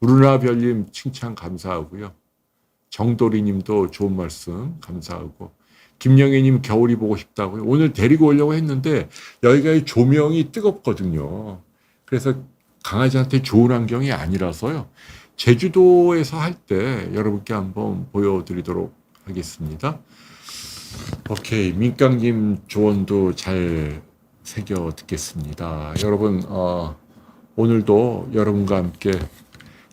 루나별님 칭찬 감사하고요. 정도리님도 좋은 말씀 감사하고 김영애님 겨울이 보고 싶다고요. 오늘 데리고 오려고 했는데 여기가 조명이 뜨겁거든요. 그래서 강아지한테 좋은 환경이 아니라서요. 제주도에서 할 때 여러분께 한번 보여드리도록 하겠습니다. 오케이 민깡님 조언도 잘 새겨 듣겠습니다. 여러분, 오늘도 여러분과 함께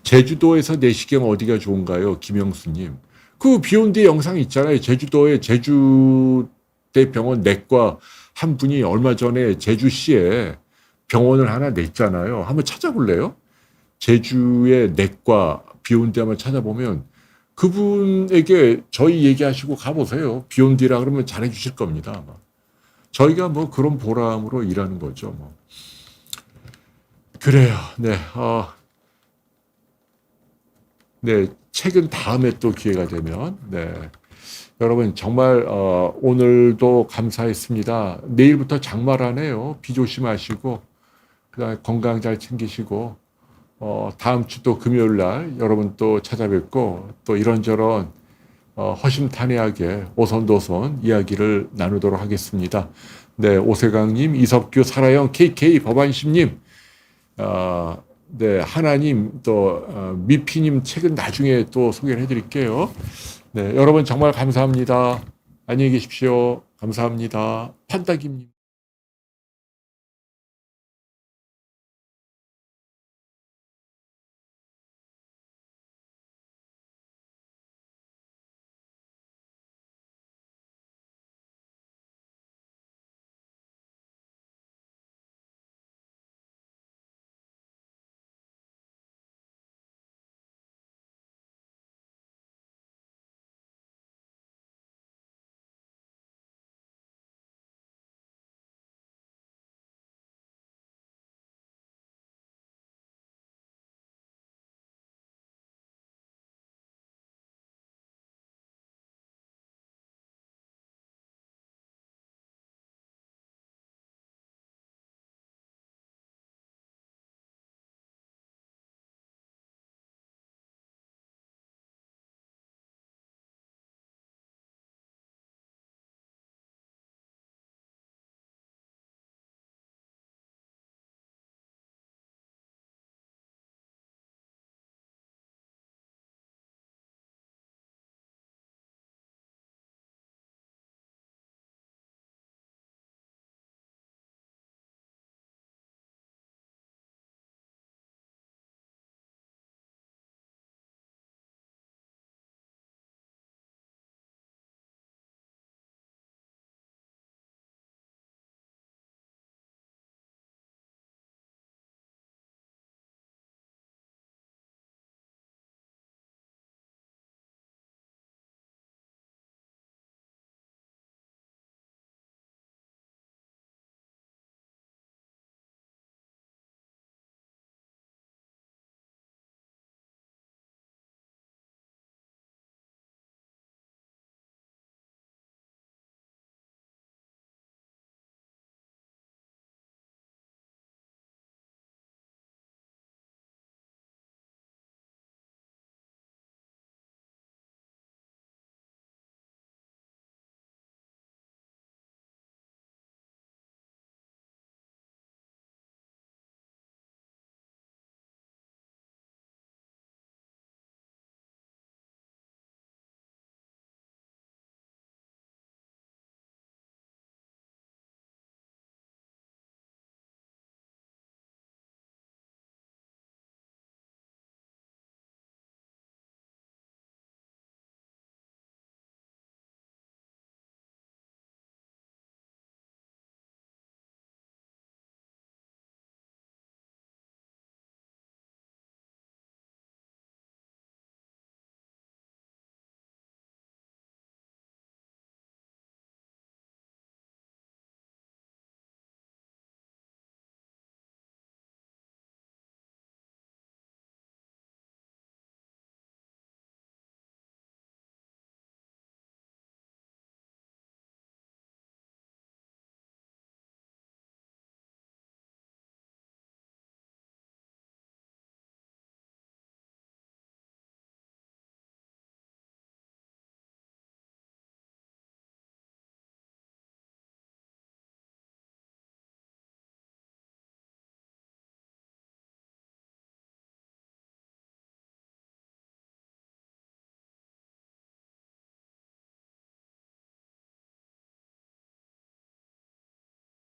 제주도에서 내시경 어디가 좋은가요? 김영수님. 그 비욘드 영상 있잖아요. 제주도에 제주대병원 내과 한 분이 얼마 전에 제주시에 병원을 하나 냈잖아요. 한번 찾아볼래요? 제주의 내과 비욘드 한번 찾아보면 그분에게 저희 얘기하시고 가보세요. 비욘드라 그러면 잘해주실 겁니다. 아마. 저희가 뭐 그런 보람으로 일하는 거죠. 뭐. 그래요. 네. 네. 책은 다음에 또 기회가 되면. 네. 여러분, 정말, 오늘도 감사했습니다. 내일부터 장마라네요. 비 조심하시고, 그다음에 건강 잘 챙기시고, 다음 주 또 금요일 날 여러분 또 찾아뵙고, 또 이런저런, 허심탄회하게 오손도손 이야기를 나누도록 하겠습니다. 네. 오세강님, 이석규, 사라영, KK, 법안심님, 네, 하나님 또 미피님 책은 나중에 또 소개를 해드릴게요. 네, 여러분 정말 감사합니다. 안녕히 계십시오. 감사합니다. 판다김님.